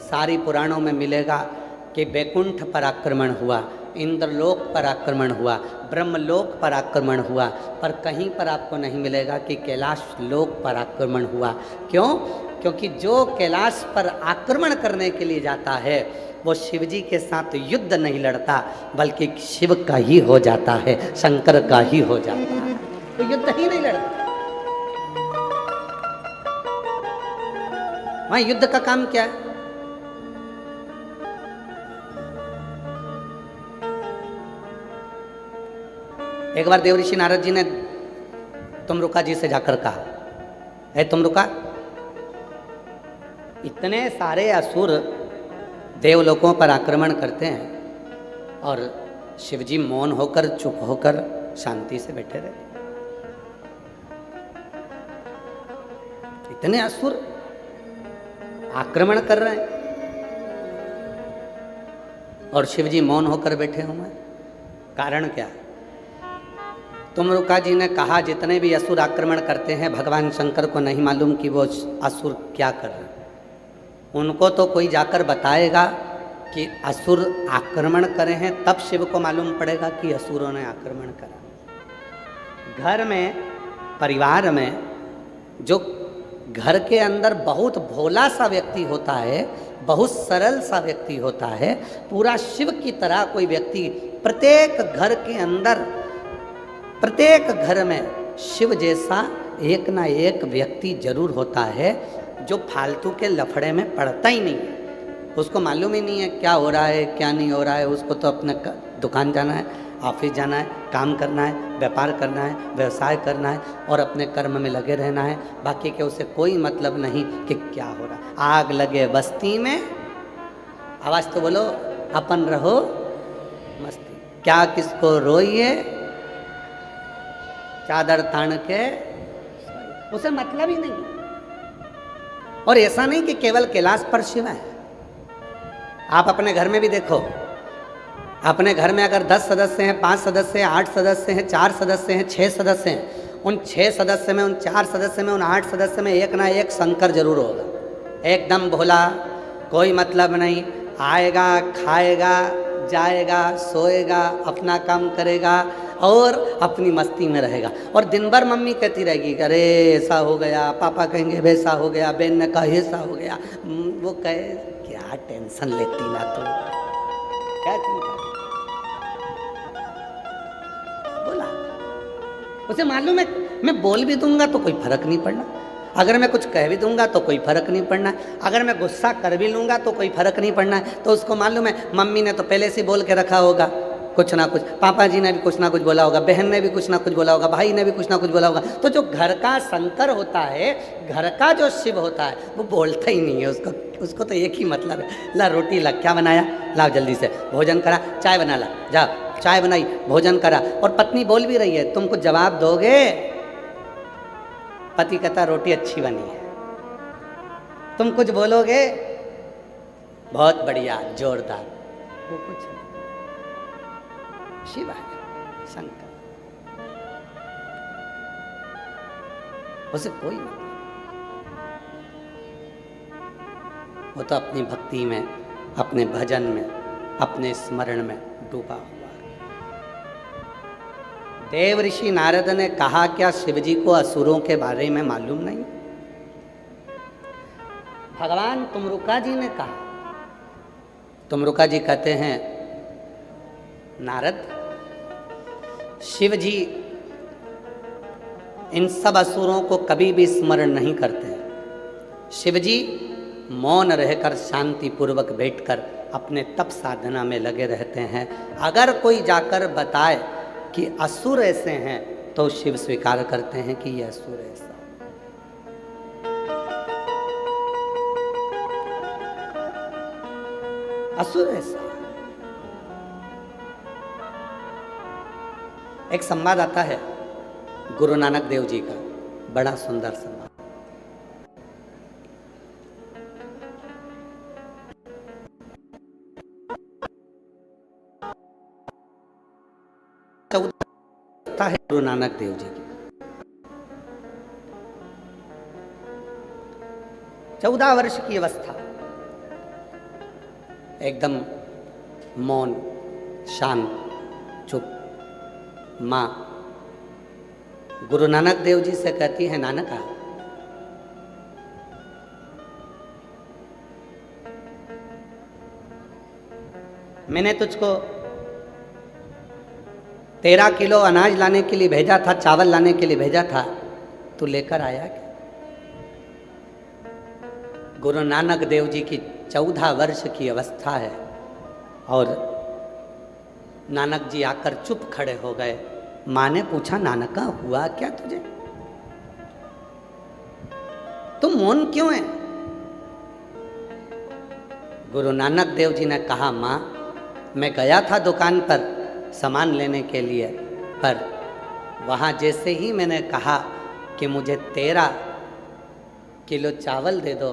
सारी पुराणों में मिलेगा कि वैकुंठ पर आक्रमण हुआ, इंद्रलोक पर आक्रमण हुआ, ब्रह्मलोक पर आक्रमण हुआ, पर कहीं पर आपको नहीं मिलेगा कि कैलाश लोक पर आक्रमण हुआ। क्यों? क्योंकि जो कैलाश पर आक्रमण करने के लिए जाता है वो शिव जी के साथ युद्ध नहीं लड़ता, बल्कि शिव का ही हो जाता है, शंकर का ही हो जाता है, तो युद्ध ही नहीं लड़ता। वहां युद्ध का काम क्या है? एक बार देवऋषि नारद जी ने तुमरुका जी से जाकर कहा, है तुमरुका, इतने सारे असुर देवलोकों पर आक्रमण करते हैं और शिवजी मौन होकर, चुप होकर, शांति से बैठे रहे। इतने असुर आक्रमण कर रहे हैं और शिवजी मौन होकर बैठे हुए हैं। कारण क्या? तुमरुका जी ने कहा जितने भी असुर आक्रमण करते हैं भगवान शंकर को नहीं मालूम कि वो असुर क्या कर रहे हैं। उनको तो कोई जाकर बताएगा कि असुर आक्रमण करे हैं, तब शिव को मालूम पड़ेगा कि असुरों ने आक्रमण करा। घर में, परिवार में जो घर के अंदर बहुत भोला सा व्यक्ति होता है, बहुत सरल सा व्यक्ति होता है, पूरा शिव की तरह कोई व्यक्ति प्रत्येक घर के अंदर, प्रत्येक घर में शिव जैसा एक ना एक व्यक्ति जरूर होता है जो फालतू के लफड़े में पड़ता ही नहीं है। उसको मालूम ही नहीं है क्या हो रहा है क्या नहीं हो रहा है। उसको तो अपने दुकान जाना है, ऑफिस जाना है, काम करना है, व्यापार करना है, व्यवसाय करना है और अपने कर्म में लगे रहना है। बाकी के उसे कोई मतलब नहीं कि क्या हो रहा है। आग लगे बस्ती में, आवाज़ तो बोलो, अपन रहो मस्ती, क्या किसको रोइए, चादर तान के, उसे मतलब ही नहीं। और ऐसा नहीं कि केवल कैलाश पर शिव है। आप अपने घर में भी देखो, अपने घर में अगर 10 सदस्य हैं, 5 सदस्य हैं, 8 सदस्य हैं, 4 सदस्य हैं, 6 सदस्य हैं, उन 6 सदस्य में, उन 4 सदस्य में, उन 8 सदस्य में एक ना एक शंकर जरूर होगा। एकदम भोला, कोई मतलब नहीं, आएगा, खाएगा, जाएगा, सोएगा, अपना काम करेगा और अपनी मस्ती में रहेगा। और दिन भर मम्मी कहती रहेगी अरे ऐसा हो गया, पापा कहेंगे वैसा हो गया, बहन ने कहा ऐसा हो गया। वो कहे क्या टेंशन लेती ना तू, क्या चिंता। बोला, उसे मालूम है मैं बोल भी दूंगा तो कोई फर्क नहीं पड़ना, अगर मैं कुछ कह भी दूंगा तो कोई फर्क नहीं पड़ना, अगर मैं गुस्सा कर भी लूंगा तो कोई फर्क नहीं पड़ना। तो उसको मालूम है मम्मी ने तो पहले से बोल के रखा होगा कुछ ना कुछ, पापा जी ने भी कुछ ना कुछ बोला होगा, बहन ने भी कुछ ना कुछ बोला होगा, भाई ने भी कुछ ना कुछ बोला होगा। तो जो घर का शंकर होता है, घर का जो शिव होता है, वो बोलता ही नहीं है। उसको तो एक ही मतलब है, ला रोटी ला, क्या बनाया, लाओ जल्दी से भोजन करा, चाय बना ला, जाओ चाय बनाई, भोजन करा। और पत्नी बोल भी रही है, तुम कुछ जवाब दोगे? पति कहता रोटी अच्छी बनी है। तुम कुछ बोलोगे? बहुत बढ़िया, जोरदार। वो कुछ नहीं। शिव है, शंकर, उसे कोई मतलब, वो तो अपनी भक्ति में, अपने भजन में, अपने स्मरण में डूबा हुआ। देव ऋषि नारद ने कहा क्या शिवजी को असुरों के बारे में मालूम नहीं? भगवान तुमरुका जी ने कहा। तुमरुका जी कहते हैं नारद, शिव जी इन सब असुरों को कभी भी स्मरण नहीं करते हैं। शिव जी मौन रहकर, शांति पूर्वक बैठकर अपने तप साधना में लगे रहते हैं। अगर कोई जाकर बताए कि असुर ऐसे हैं तो शिव स्वीकार करते हैं कि ये असुर ऐसा। असुर ऐसा। एक संवाद आता है गुरु नानक देव जी का, बड़ा सुंदर संवाद। है गुरु नानक देव जी की 14 वर्ष की अवस्था। एकदम मौन, शांत, चुप। माँ गुरु नानक देव जी से कहती है, नानका मैंने तुझको 13 किलो अनाज लाने के लिए भेजा था, चावल लाने के लिए भेजा था, तू लेकर आया क्या? गुरु नानक देव जी की 14 वर्ष की अवस्था है और नानक जी आकर चुप खड़े हो गए। माँ ने पूछा, नानका हुआ क्या तुझे? तुम मौन क्यों है? गुरु नानक देव जी ने कहा, माँ मैं गया था दुकान पर सामान लेने के लिए, पर वहाँ जैसे ही मैंने कहा कि मुझे 13 किलो चावल दे दो,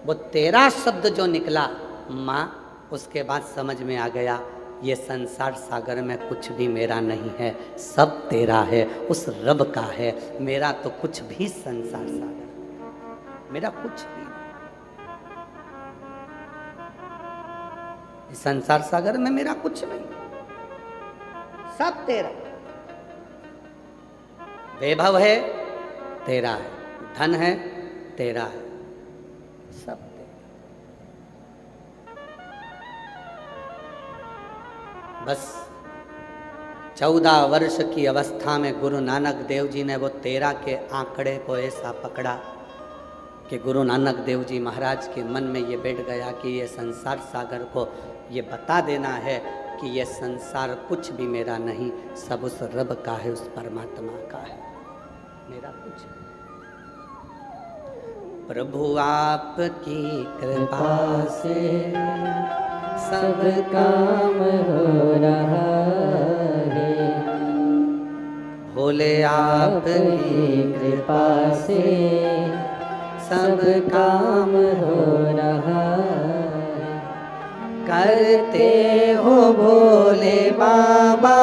वो 13 शब्द जो निकला माँ, उसके बाद समझ में आ गया ये संसार सागर में कुछ भी मेरा नहीं है, सब तेरा है, उस रब का है। मेरा तो कुछ भी संसार सागर, मेरा कुछ भी इस संसार सागर में मेरा कुछ नहीं, सब तेरा। वैभव है तेरा है, धन है तेरा है, सब तेरा। बस 14 वर्ष की अवस्था में गुरु नानक देव जी ने वो 13 के आंकड़े को ऐसा पकड़ा कि गुरु नानक देव जी महाराज के मन में ये बैठ गया कि ये संसार सागर को ये बता देना है कि ये संसार कुछ भी मेरा नहीं, सब उस रब का है, उस परमात्मा का है, मेरा कुछ नहीं। प्रभु आपकी कृपा से सब काम हो रहा है, भोले आपकी कृपा से सब काम हो रहा है। करते हो भोले बाबा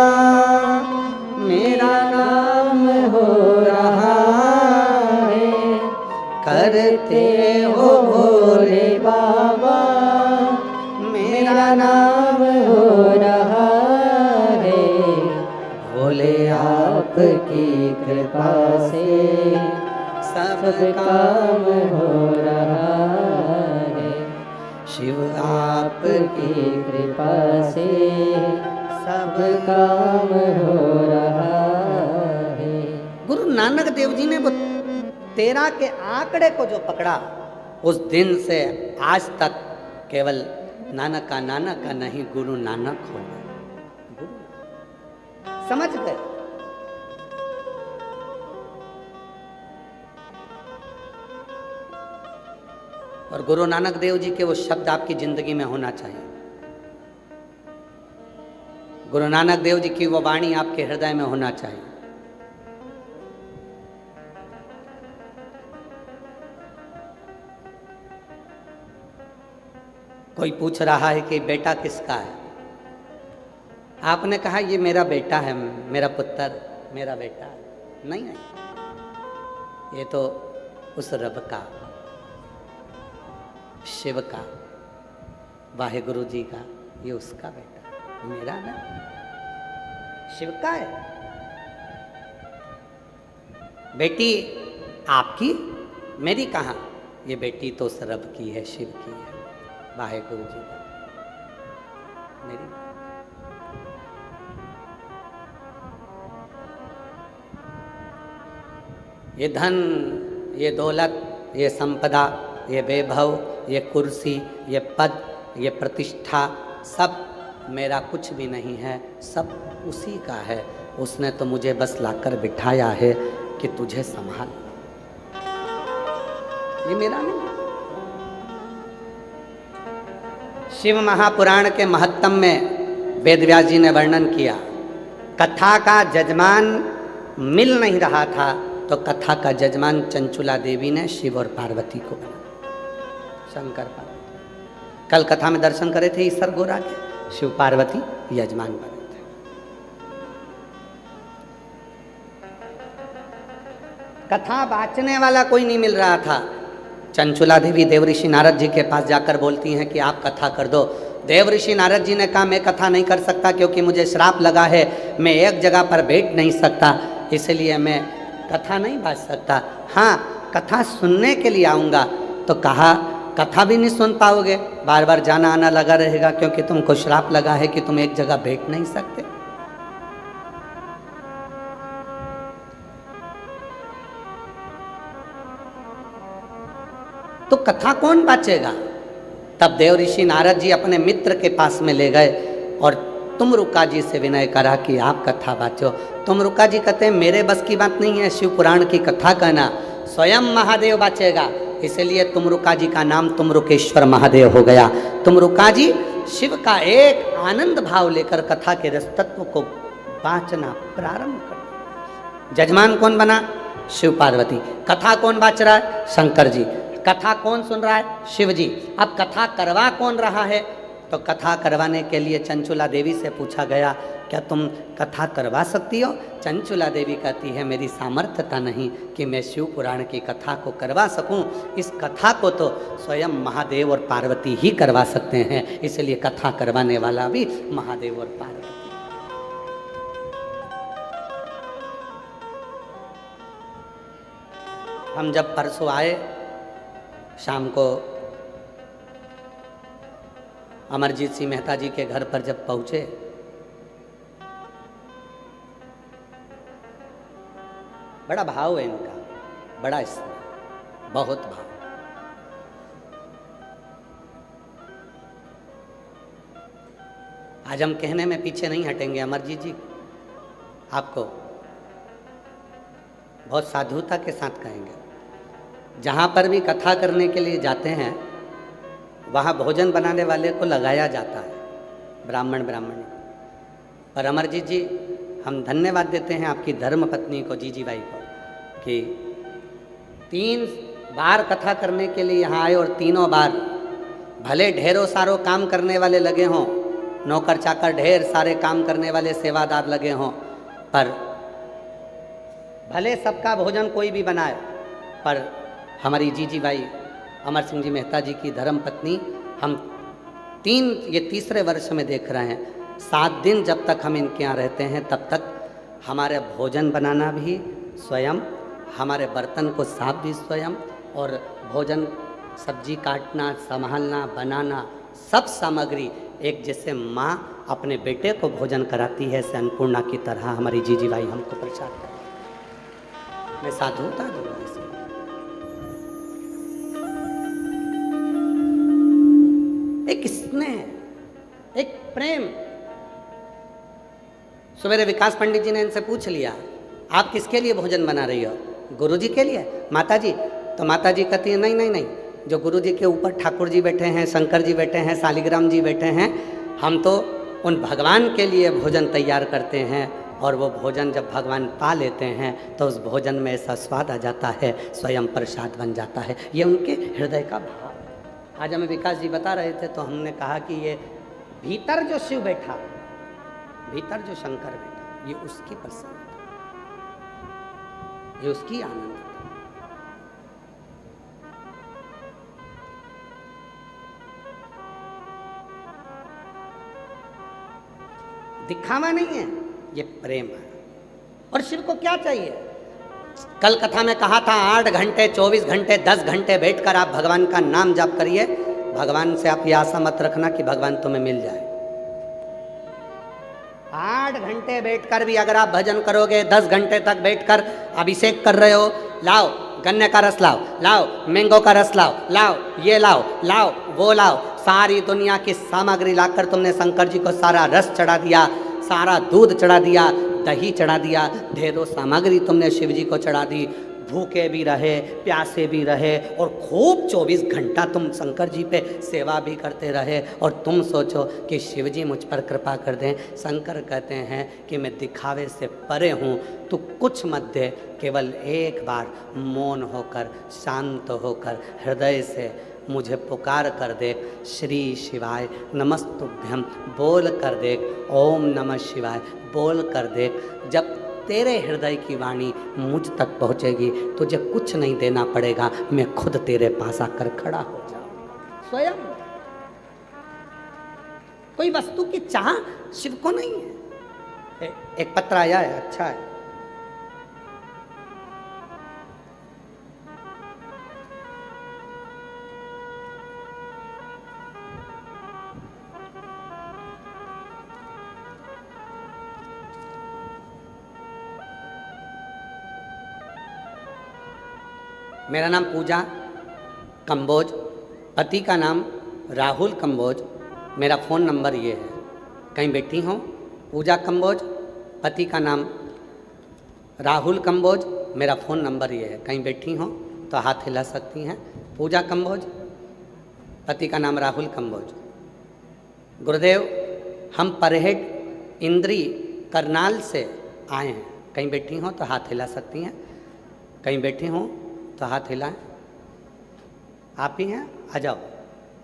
मेरा नाम हो रहा है, करते हो भोले बाबा मेरा नाम हो रहा है, भोले आपकी कृपा से सब काम हो रहा है, शिव आपकी कृपा से सब काम हो रहा है। गुरु नानक देव जी ने वो 13 के आंकड़े को जो पकड़ा, उस दिन से आज तक केवल नानक का नहीं, गुरु नानक हो गए। समझ गए? और गुरु नानक देव जी के वो शब्द आपकी जिंदगी में होना चाहिए। गुरु नानक देव जी की वो वाणी आपके हृदय में होना चाहिए। कोई पूछ रहा है कि बेटा किसका है, आपने कहा ये मेरा बेटा है, मेरा पुत्र, मेरा बेटा है। नहीं, ये तो उस रब का, शिव का, वाहेगुरु जी का, ये उसका बेटा, मेरा ना, शिव का है। बेटी आपकी, मेरी कहाँ? ये बेटी तो उस रब की है, शिव की है, वाहेगुरु जी का, मेरी। ये धन, ये दौलत, ये संपदा, ये वैभव, ये कुर्सी, ये पद, ये प्रतिष्ठा, सब मेरा कुछ भी नहीं है, सब उसी का है। उसने तो मुझे बस लाकर बिठाया है कि तुझे संभाल, ये मेरा नहीं। शिव महापुराण के महत्तम में वेदव्यास जी ने वर्णन किया, कथा का जजमान मिल नहीं रहा था तो कथा का जजमान चंचुला देवी ने शिव और पार्वती को बना, शंकर पार्वती। कल कथा में दर्शन करे थे ईश्वर गोरा के, शिव पार्वती यजमान बने थे। कथा बाँचने वाला कोई नहीं मिल रहा था। चंचुला देवी देवऋषि नारद जी के पास जाकर बोलती हैं कि आप कथा कर दो, देव ऋषि नारद जी ने कहा मैं कथा नहीं कर सकता क्योंकि मुझे श्राप लगा है, मैं एक जगह पर बैठ नहीं सकता, इसलिए मैं कथा नहीं बांट सकता। हाँ, कथा सुनने के लिए आऊँगा। तो कहा कथा भी नहीं सुन पाओगे, बार बार जाना आना लगा रहेगा क्योंकि तुमको श्राप लगा है कि तुम एक जगह बैठ नहीं सकते। तो कथा कौन बाँचेगा? तब देव ऋषि नारद जी अपने मित्र के पास में ले गए और तुमरुका जी से विनय करा कि आप कथा बाँचो। तुमरुका जी कहते हैं मेरे बस की बात नहीं है शिव पुराण की कथा कहना, स्वयं महादेव बाँचेगा। इसलिए तुमरुका जी का नाम तुमरुकेश्वर महादेव हो गया। तुमरुका जी शिव का एक आनंद भाव लेकर कथा के रस तत्व को बाँचना प्रारंभ कर। जजमान कौन बना? शिव पार्वती। कथा कौन बाँच रहा है? शंकर जी। कथा कौन सुन रहा है? शिव जी। अब कथा करवा कौन रहा है? तो कथा करवाने के लिए चंचुला देवी से पूछा गया क्या तुम कथा करवा सकती हो? चंचुला देवी कहती है मेरी सामर्थ्यता नहीं कि मैं शिव पुराण की कथा को करवा सकूं। इस कथा को तो स्वयं महादेव और पार्वती ही करवा सकते हैं, इसलिए कथा करवाने वाला भी महादेव और पार्वती। हम जब परसों आए शाम को अमरजीत सिंह मेहता जी के घर पर जब पहुंचे, बड़ा भाव है इनका, बड़ा स्नेह, बहुत भाव। आज हम कहने में पीछे नहीं हटेंगे, अमरजीत जी आपको बहुत साधुता के साथ कहेंगे। जहाँ पर भी कथा करने के लिए जाते हैं वहाँ भोजन बनाने वाले को लगाया जाता है, ब्राह्मण ब्राह्मणी। पर अमरजीत जी हम धन्यवाद देते हैं आपकी धर्म पत्नी को, जीजी बाई को, कि 3 बार कथा करने के लिए यहाँ आए और तीनों बार भले ढेरों सारों काम करने वाले लगे हों, नौकर चाकर ढेर सारे काम करने वाले सेवादार लगे हों, पर भले सबका भोजन कोई भी बनाए, पर हमारी जीजी बाई अमर सिंह जी मेहता जी की धर्म पत्नी, हम ये तीसरे वर्ष में देख रहे हैं, 7 दिन जब तक हम इनके यहाँ रहते हैं तब तक हमारे भोजन बनाना भी स्वयं, हमारे बर्तन को साफ भी स्वयं, और भोजन सब्जी काटना, संभालना, बनाना, सब सामग्री एक जैसे माँ अपने बेटे को भोजन कराती है ऐसे अन्नपूर्णा की तरह हमारी जीजी बाई हमको प्रसाद करती। मैं साधुता दूंगा इसे। एक स्नेह, एक प्रेम। सवेरे विकास पंडित जी ने इनसे पूछ लिया आप किसके लिए भोजन बना रही हो? गुरुजी के लिए? माताजी? तो माताजी कहती है नहीं नहीं नहीं, जो गुरुजी के ऊपर ठाकुर जी बैठे हैं, शंकर जी बैठे हैं, शालिग्राम जी बैठे हैं, हम तो उन भगवान के लिए भोजन तैयार करते हैं, और वो भोजन जब भगवान पा लेते हैं तो उस भोजन में ऐसा स्वाद आ जाता है, स्वयं प्रसाद बन जाता है। ये उनके हृदय का भाव। आज हमें विकास जी बता रहे थे तो हमने कहा कि ये भीतर जो शिव बैठा, भीतर जो शंकर बैठा, ये उसकी प्रसन्नता, ये उसकी आनंद। दिखावा नहीं है, ये प्रेम है। और शिव को क्या चाहिए? कल कथा में कहा था 8 घंटे, 24 घंटे, 10 घंटे बैठकर आप भगवान का नाम जाप करिए। भगवान से आप ये आशा मत रखना कि भगवान तुम्हें मिल जाए। 8 घंटे बैठकर भी अगर आप भजन करोगे, 10 घंटे तक बैठकर अभिषेक कर रहे हो, लाओ गन्ने का रस लाओ, लाओ मैंगो का रस लाओ, लाओ ये लाओ, लाओ वो लाओ, सारी दुनिया की सामग्री लाकर तुमने शंकर जी को सारा रस चढ़ा दिया, सारा दूध चढ़ा दिया, दही चढ़ा दिया, ढेरों सामग्री तुमने शिव जी को चढ़ा दी। भूखे भी रहे, प्यासे भी रहे, और खूब 24 घंटा तुम शंकर जी पे सेवा भी करते रहे, और तुम सोचो कि शिव जी मुझ पर कृपा कर दें। शंकर कहते हैं कि मैं दिखावे से परे हूँ, तू कुछ मत दे, केवल एक बार मौन होकर, शांत होकर, हृदय से मुझे पुकार कर देख, श्री शिवाय नमस्तुभ्यम बोल कर देख, ओम नमः शिवाय बोल कर देख। जब तेरे हृदय की वाणी मुझ तक पहुँचेगी, तुझे कुछ नहीं देना पड़ेगा, मैं खुद तेरे पास आकर खड़ा हो जाऊंगा। स्वयं कोई वस्तु की चाह शिव को नहीं है। एक पत्र आया है, अच्छा है। मेरा नाम पूजा कंबोज, पति का नाम राहुल कंबोज, मेरा फ़ोन नंबर ये है। कहीं बैठी हो? पूजा कंबोज, पति का नाम राहुल कंबोज, मेरा फ़ोन नंबर ये है। कहीं बैठी हो तो हाथ हिला सकती हैं। पूजा कंबोज, पति का नाम राहुल कंबोज। गुरुदेव, हम परहेट इंद्री करनाल से आए हैं। कहीं बैठी हो तो हाथ हिला सकती हैं। कहीं बैठी हो तो हाथ हिलाएं। आप ही हैं? आ जाओ,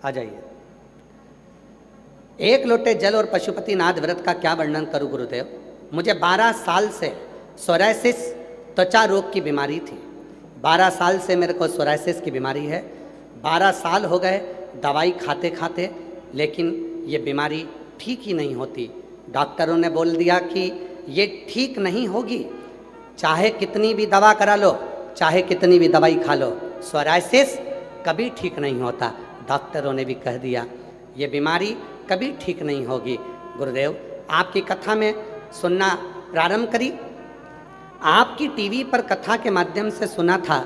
आ जाइए। एक लोटे जल और पशुपतिनाथ व्रत का क्या वर्णन करूं गुरुदेव। मुझे 12 साल से सोरायसिस त्वचा रोग की बीमारी थी। 12 साल से मेरे को सोरायसिस की बीमारी है। 12 साल हो गए दवाई खाते खाते, लेकिन ये बीमारी ठीक ही नहीं होती। डॉक्टरों ने बोल दिया कि ये ठीक नहीं होगी, चाहे कितनी भी दवा करा लो, चाहे कितनी भी दवाई खा लो, सोरायसिस कभी ठीक नहीं होता। डॉक्टरों ने भी कह दिया ये बीमारी कभी ठीक नहीं होगी। गुरुदेव, आपकी कथा में सुनना प्रारंभ करी। आपकी टीवी पर कथा के माध्यम से सुना था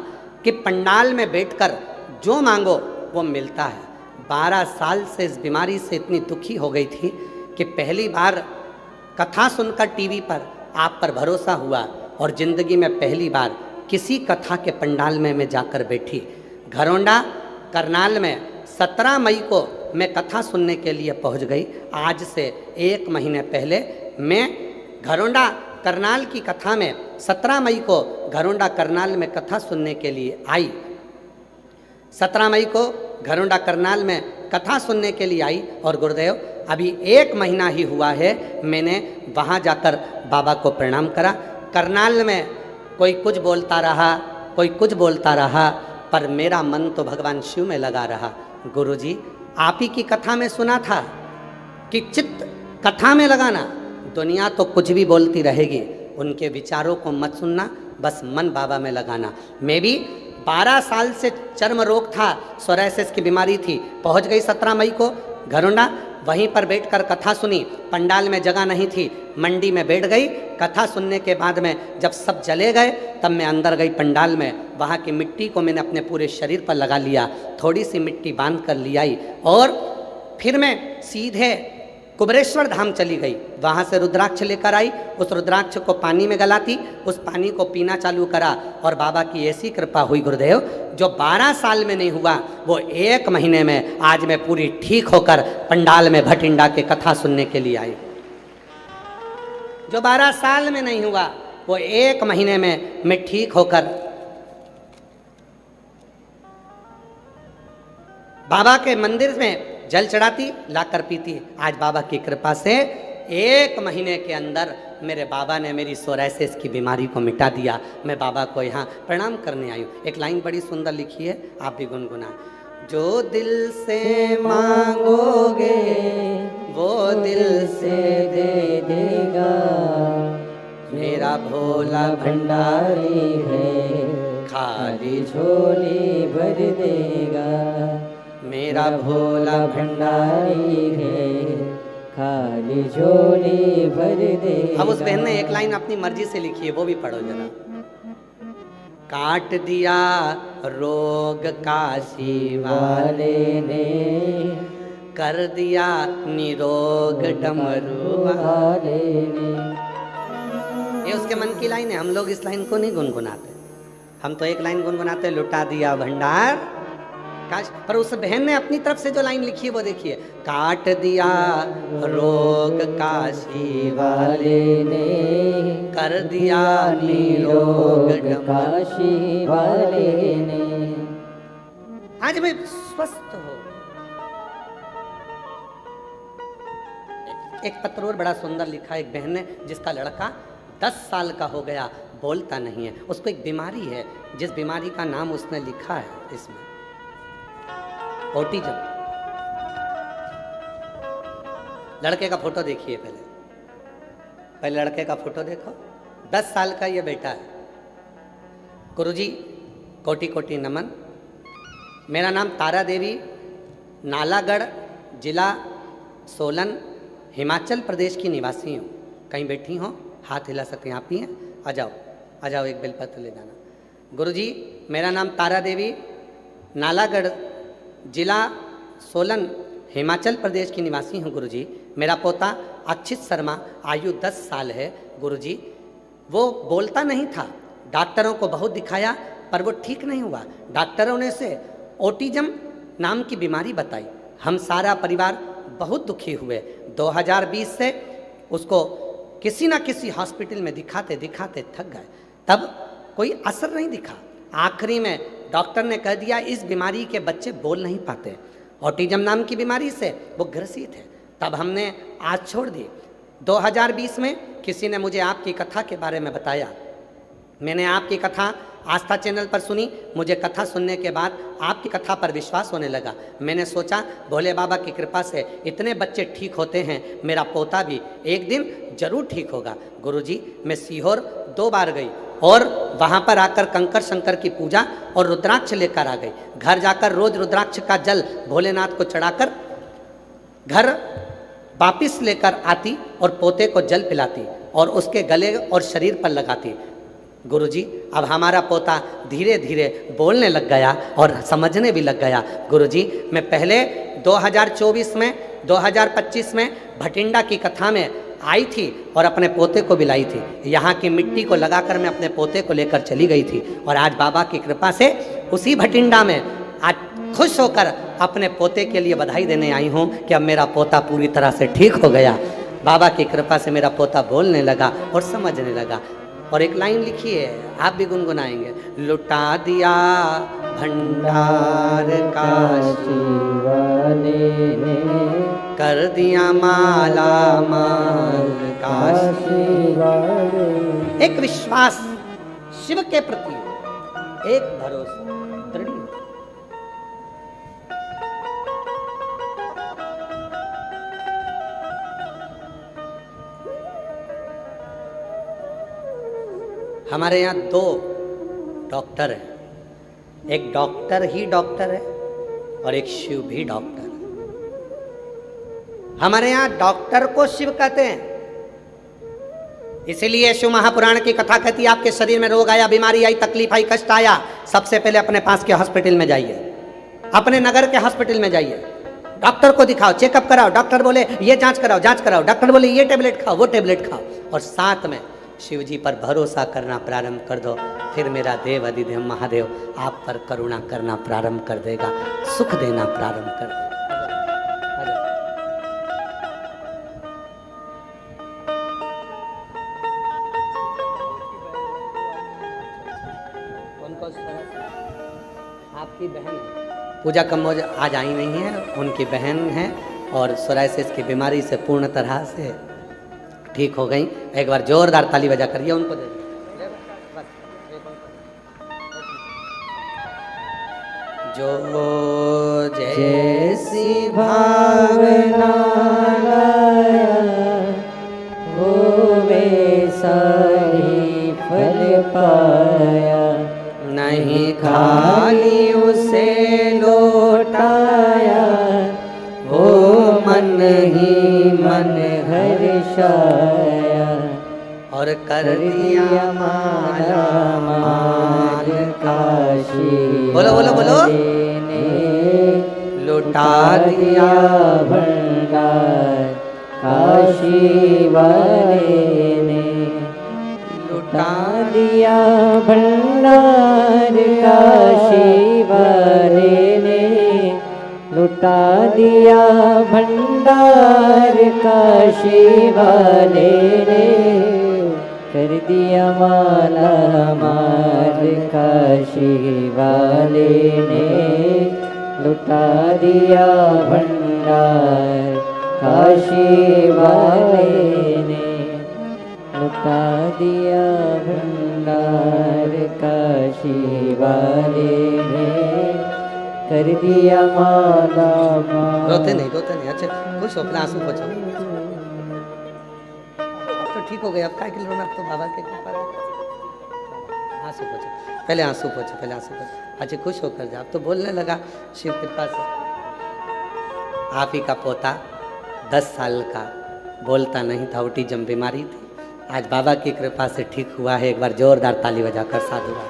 कि पंडाल में बैठकर जो मांगो वो मिलता है। 12 साल से इस बीमारी से इतनी दुखी हो गई थी कि पहली बार कथा सुनकर टीवी पर आप पर भरोसा हुआ और ज़िंदगी में पहली बार किसी कथा के पंडाल में मैं जाकर बैठी। घरौंडा करनाल में 17 मई को मैं कथा सुनने के लिए पहुंच गई। आज से 1 महीने पहले मैं घरौंडा करनाल की कथा में 17 मई को घरौंडा करनाल में कथा सुनने के लिए आई। 17 मई को घरौंडा करनाल में कथा सुनने के लिए आई और गुरुदेव अभी 1 महीना ही हुआ है मैंने वहाँ जाकर बाबा को प्रणाम करा। करनाल में कोई कुछ बोलता रहा, कोई कुछ बोलता रहा, पर मेरा मन तो भगवान शिव में लगा रहा। गुरुजी, आप ही की कथा में सुना था कि चित्त कथा में लगाना, दुनिया तो कुछ भी बोलती रहेगी, उनके विचारों को मत सुनना, बस मन बाबा में लगाना। मैं भी 12 साल से चर्म रोग था, सोरायसिस की बीमारी थी। पहुंच गई 17 मई को घरौंडा, वहीं पर बैठकर कथा सुनी। पंडाल में जगह नहीं थी, मंडी में बैठ गई। कथा सुनने के बाद में जब सब चले गए तब मैं अंदर गई पंडाल में। वहाँ की मिट्टी को मैंने अपने पूरे शरीर पर लगा लिया, थोड़ी सी मिट्टी बांध कर ले आई और फिर मैं सीधे कुबरेश्वर धाम चली गई। वहाँ से रुद्राक्ष लेकर आई, उस रुद्राक्ष को पानी में गलाती, उस पानी को पीना चालू करा और बाबा की ऐसी कृपा हुई गुरुदेव, जो 12 साल में नहीं हुआ वो 1 महीने में आज मैं पूरी ठीक होकर पंडाल में भटिंडा के कथा सुनने के लिए आई। जो 12 साल में नहीं हुआ वो 1 महीने में मैं ठीक होकर बाबा के मंदिर में जल चढ़ाती, लाकर पीती। आज बाबा की कृपा से 1 महीने के अंदर मेरे बाबा ने मेरी सोरायसिस की बीमारी को मिटा दिया। मैं बाबा को यहाँ प्रणाम करने आई हूँ। एक लाइन बड़ी सुंदर लिखी है, आप भी गुनगुना। जो दिल से मांगोगे वो दिल से दे देगा, मेरा भोला भंडारी है, खाली झोली भर देगा। मेरा भोला भंडारी है, खाली झोली भर देगा। अब उस बहन ने एक लाइन अपनी मर्जी से लिखी है, वो भी पढ़ो जरा। काट दिया रोग काशी वाले ने, कर दिया निरोग डमरू वाले ने। ये उसके मन की लाइन है। हम लोग इस लाइन को नहीं गुनगुनाते, हम तो एक लाइन गुनगुनाते, लुटा दिया भंडार काश। पर उस बहन ने अपनी तरफ से जो लाइन लिखी है वो देखिए। काट दिया रोग काशी वाले ने, कर दिया निरोग काशी वाले ने। आज मैं स्वस्थ हो। एक पत्र और बड़ा सुंदर लिखा है एक बहन ने, जिसका लड़का 10 साल का हो गया, बोलता नहीं है। उसको एक बीमारी है, जिस बीमारी का नाम उसने लिखा है इसमें, ऑटिज्म। लड़के का फोटो देखिए पहले लड़के का फोटो देखो। 10 साल का ये बेटा है। गुरुजी कोटि कोटि नमन। मेरा नाम तारा देवी, नालागढ़ जिला सोलन हिमाचल प्रदेश की निवासी हूँ। कहीं बैठी हो, हाथ हिला सकते हैं, आप ही हैं? आ जाओ एक बेलपत्र ले जाना। गुरुजी मेरा नाम तारा देवी, नालागढ़ जिला सोलन हिमाचल प्रदेश की निवासी हूँ। गुरुजी मेरा पोता अक्षित शर्मा, आयु 10 साल है। गुरुजी वो बोलता नहीं था, डॉक्टरों को बहुत दिखाया पर वो ठीक नहीं हुआ। डॉक्टरों ने से ऑटिज्म नाम की बीमारी बताई। हम सारा परिवार बहुत दुखी हुए। 2020 से उसको किसी ना किसी हॉस्पिटल में दिखाते दिखाते थक गए, तब कोई असर नहीं दिखा। आखिरी में डॉक्टर ने कह दिया इस बीमारी के बच्चे बोल नहीं पाते, ऑटिज्म नाम की बीमारी से वो ग्रसित है। तब हमने आज छोड़ दी। 2020 में किसी ने मुझे आपकी कथा के बारे में बताया। मैंने आपकी कथा आस्था चैनल पर सुनी। मुझे कथा सुनने के बाद आपकी कथा पर विश्वास होने लगा। मैंने सोचा भोले बाबा की कृपा से इतने बच्चे ठीक होते हैं, मेरा पोता भी एक दिन जरूर ठीक होगा। गुरुजी मैं सीहोर 2 बार गई और वहाँ पर आकर कंकर शंकर की पूजा और रुद्राक्ष लेकर आ गई। घर जाकर रोज रुद्राक्ष का जल भोलेनाथ को चढ़ाकर घर वापिस लेकर आती और पोते को जल पिलाती और उसके गले और शरीर पर लगाती। गुरुजी अब हमारा पोता धीरे धीरे बोलने लग गया और समझने भी लग गया। गुरुजी मैं पहले 2024 में 2025 में भटिंडा की कथा में आई थी और अपने पोते को भी लाई थी। यहाँ की मिट्टी को लगाकर मैं अपने पोते को लेकर चली गई थी और आज बाबा की कृपा से उसी भटिंडा में आज खुश होकर अपने पोते के लिए बधाई देने आई हूँ कि अब मेरा पोता पूरी तरह से ठीक हो गया। बाबा की कृपा से मेरा पोता बोलने लगा और समझने लगा। और एक लाइन लिखी है, आप भी गुनगुनाएंगे। लुटा दिया भंडार काशी वाले ने, कर दिया माला माल काशी वाले। एक विश्वास शिव के प्रति, एक भरोसा दृढ़। हमारे यहाँ 2 डॉक्टर हैं। एक डॉक्टर ही डॉक्टर है और एक शिव भी डॉक्टर है। हमारे यहाँ डॉक्टर को शिव कहते हैं। इसीलिए शिव महापुराण की कथा कहती है आपके शरीर में रोग आया, बीमारी आई, तकलीफ आई, कष्ट आया, सबसे पहले अपने पास के हॉस्पिटल में जाइए, अपने नगर के हॉस्पिटल में जाइए, डॉक्टर को दिखाओ, चेकअप कराओ। डॉक्टर बोले ये जांच कराओ, डॉक्टर बोले ये टेबलेट खाओ, वो टेबलेट खाओ, और साथ में शिव जी पर भरोसा करना प्रारंभ कर दो। फिर मेरा देव अधिदेव महादेव आप पर करुणा करना प्रारंभ कर देगा, सुख देना प्रारंभ कर देगा। आपकी बहन है पूजा कम्बोज, आज आई नहीं है, उनकी बहन है और सोराइसिस की बीमारी से पूर्ण तरह से ठीक हो गई। एक बार जोरदार ताली बजा करिए उनको दे। जो जैसी भावना वो वैसा ही फल पाया, नहीं खाली उसे लौटाया, वो मन ही मन हर्षाया, और कर दिया माला माल काशी। बोलो बोलो बोलो। लुटा दिया भंडार काशी वाले ने, लुटा दिया भंडार काशी वाले ने, लुटा दिया भंडार काशी वाले ने, कर दिया माला माल काशी वाले ने, लुटा दिया भंडार काशी वाले ने, लुटा दिया भंडार काशी वाले ने, कर दिया माला माल। रोते नहीं, अच्छे खुश हो, अपने आंसू पोंछो। ठीक हो गए, अब काय के रोना, अब तो बाबा के कृपा है। आंसू पोछो, पहले आंसू पोछो, पहले आंसू पोछो। अच्छा खुश होकर जा, अब तो बोलने लगा शिव कृपा से। आप ही का पोता 10 साल का बोलता नहीं था, उल्टी जम बीमारी थी, आज बाबा की कृपा से ठीक हुआ है। एक बार जोरदार ताली बजाकर साधुवाद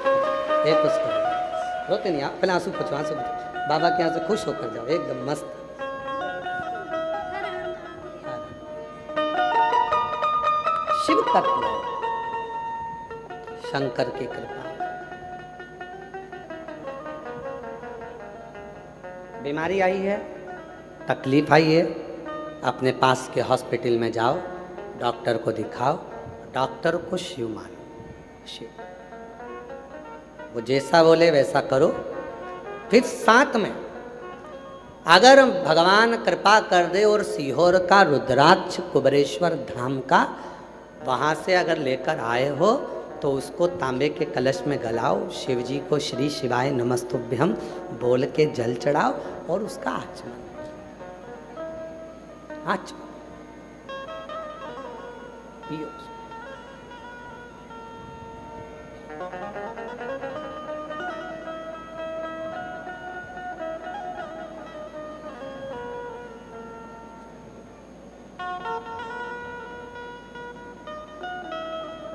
एक खुश करो, रोते नहीं आप, पहले आंसू पोछो, आंसू पोछो। बाबा के यहाँ से खुश होकर जाओ, एकदम मस्त। शिव तत्व, शंकर की कृपा। बीमारी आई है, तकलीफ आई है, अपने पास के हॉस्पिटल में जाओ, डॉक्टर को दिखाओ, डॉक्टर को शिव मानो। शिव वो जैसा बोले वैसा करो। फिर साथ में अगर भगवान कृपा कर दे और सीहोर का रुद्राक्ष कुबरेश्वर धाम का वहाँ से अगर लेकर आए हो तो उसको तांबे के कलश में गलाओ, शिव जी को श्री शिवाय नमस्तुभ्यम बोल के जल चढ़ाओ और उसका आचमन पियो।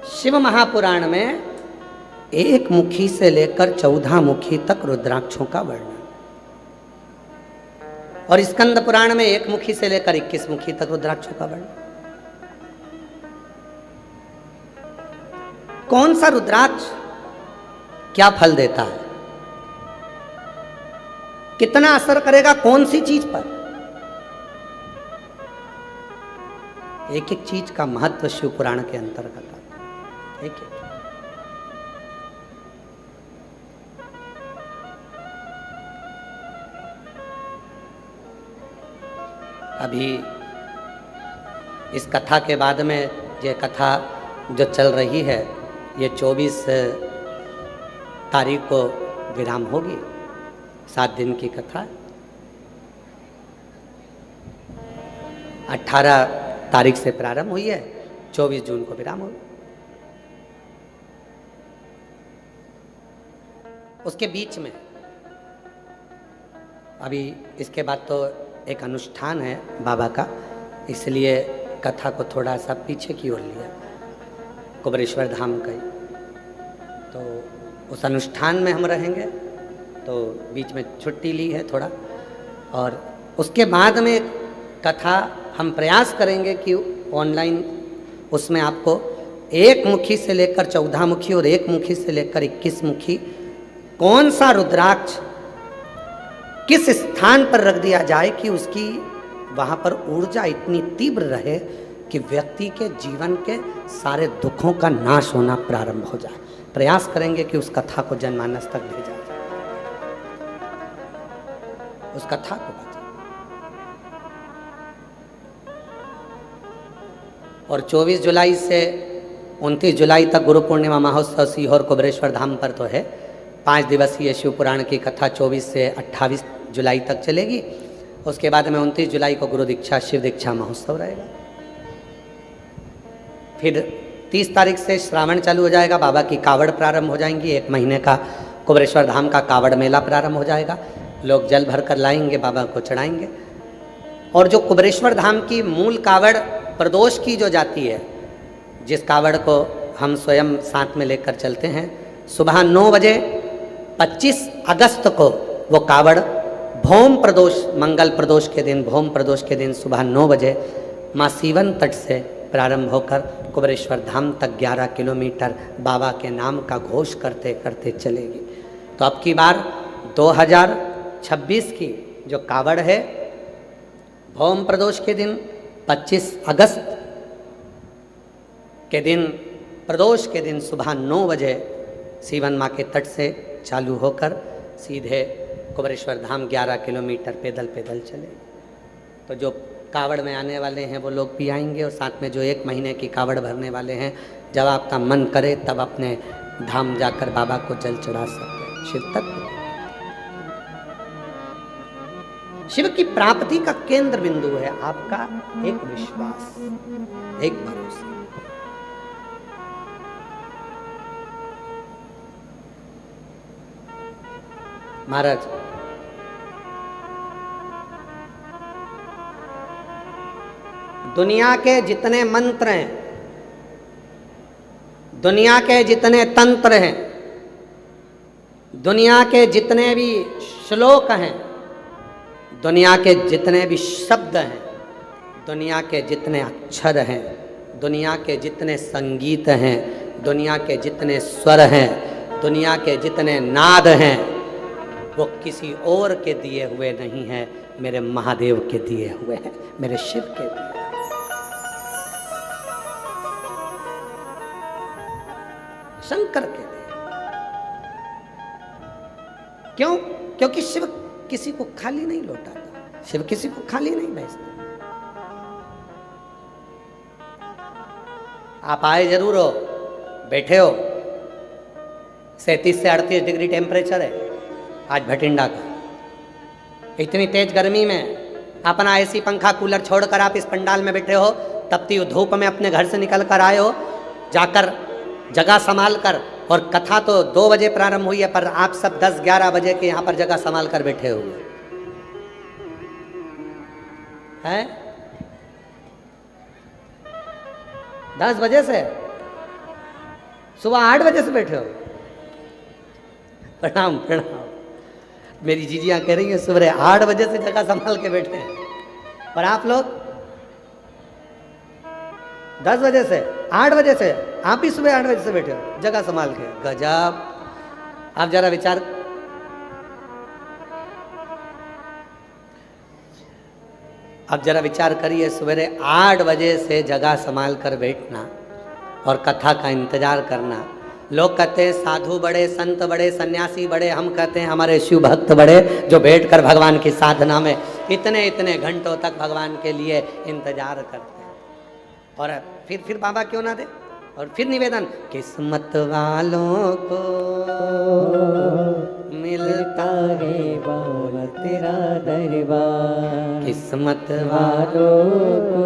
शिव महापुराण में 1 मुखी से लेकर 14 मुखी तक रुद्राक्षों का वर्णन, और स्कंद पुराण में 1 मुखी से लेकर 21 मुखी तक रुद्राक्षों का वर्णन। कौन सा रुद्राक्ष क्या फल देता है, कितना असर करेगा कौन सी चीज पर, एक एक चीज का महत्व शिव पुराण के अंतर्गत आता है। एक एक अभी इस कथा के बाद में ये कथा जो चल रही है, ये 24 तारीख को विराम होगी। 7 दिन की कथा, 18 तारीख से प्रारंभ हुई है, 24 जून को विराम होगी। उसके बीच में अभी इसके बाद तो एक अनुष्ठान है बाबा का, इसलिए कथा को थोड़ा सा पीछे की ओर लिया, कुबरेश्वर धाम का ही। तो उस अनुष्ठान में हम रहेंगे, तो बीच में छुट्टी ली है थोड़ा, और उसके बाद में कथा हम प्रयास करेंगे कि ऑनलाइन उसमें आपको 1 मुखी से लेकर 14 मुखी और 1 मुखी से लेकर 21 मुखी कौन सा रुद्राक्ष किस स्थान पर रख दिया जाए कि उसकी वहाँ पर ऊर्जा इतनी तीव्र रहे कि व्यक्ति के जीवन के सारे दुखों का नाश होना प्रारंभ हो जाए। प्रयास करेंगे कि उस कथा को जनमानस तक भेजा जाए, उस कथा को बचा। और 24 जुलाई से 29 जुलाई तक गुरु पूर्णिमा महोत्सव सीहोर कुबरेश्वर धाम पर तो है। 5 दिवसीय शिव पुराण की कथा 24 से 28 जुलाई तक चलेगी। उसके बाद में 29 जुलाई को गुरु दीक्षा शिव दीक्षा महोत्सव रहेगा। फिर 30 तारीख से श्रावण चालू हो जाएगा, बाबा की कावड़ प्रारंभ हो जाएंगी। 1 महीने का कुबरेश्वर धाम का कावड़ मेला प्रारंभ हो जाएगा। लोग जल भर कर लाएंगे, बाबा को चढ़ाएंगे। और जो कुबरेश्वर धाम की मूल कावड़ प्रदोष की जो जाती है, जिस कावड़ को हम स्वयं साथ में लेकर चलते हैं, सुबह 9 बजे 25 अगस्त को वो कावड़ भौम प्रदोष, मंगल प्रदोष के दिन, भौम प्रदोष के दिन सुबह 9 बजे माँ सीवन तट से प्रारंभ होकर कुबरेश्वर धाम तक 11 किलोमीटर बाबा के नाम का घोष करते करते चलेगी। तो अब की बार 2026 की जो कावड़ है, भौम प्रदोष के दिन 25 अगस्त के दिन, प्रदोष के दिन सुबह 9 बजे सीवन माँ के तट से चालू होकर सीधे कुबरेश्वर धाम 11 किलोमीटर पैदल पैदल चले। तो जो कावड़ में आने वाले हैं वो लोग भी आएंगे, और साथ में जो 1 महीने की कावड़ भरने वाले हैं, जब आपका मन करे तब अपने धाम जाकर बाबा को जल चढ़ा सकते हैं। शिव तत्व, शिव की प्राप्ति का केंद्र बिंदु है आपका एक विश्वास, एक भरोसा। महाराज दुनिया के जितने मंत्र हैं, दुनिया के जितने तंत्र हैं, दुनिया के जितने भी श्लोक हैं, दुनिया के जितने भी शब्द हैं, दुनिया के जितने अक्षर हैं, दुनिया के जितने संगीत हैं, दुनिया के जितने स्वर हैं, दुनिया के जितने नाद हैं, वो किसी और के दिए हुए नहीं हैं, मेरे महादेव के दिए हुए हैं, मेरे शिव के दिए हुए हैं। शंकर के दिए। क्यों? क्योंकि शिव किसी को खाली नहीं लौटाता, शिव किसी को खाली नहीं भेजता। आप आए जरूर हो, बैठे हो, 37 से 38 डिग्री टेम्परेचर है आज भटिंडा का। इतनी तेज गर्मी में अपना एसी पंखा कूलर छोड़कर आप इस पंडाल में बैठे हो, तपती धूप में अपने घर से निकल कर आए हो, जाकर जगह संभाल कर, और कथा तो 2 बजे प्रारंभ हुई है, पर आप सब 10-11 बजे के यहाँ पर जगह संभाल कर बैठे हुए हैं। 10 बजे से, सुबह 8 बजे से बैठे हो। प्रणाम प्रणाम। मेरी जीजियाँ कह रही हैं सुबह 8 बजे से जगह संभाल के बैठे हैं, और आप लोग 10 बजे से, 8 बजे से, आप भी सुबह 8 बजे से बैठे हो जगह संभाल के। गजब। आप जरा विचार, अब जरा विचार करिए, सवेरे 8 बजे से जगह संभाल कर बैठना और कथा का इंतजार करना। लोग कहते हैं साधु बड़े, संत बड़े, सन्यासी बड़े, हम कहते हैं हमारे शिव भक्त बड़े, जो बैठकर भगवान की साधना में इतने इतने घंटों तक भगवान के लिए इंतजार करते हैं। और फिर बाबा क्यों ना दे। और फिर निवेदन, किस्मत वालों को मिलता है बाबा तेरा दरबार, किस्मत वालों को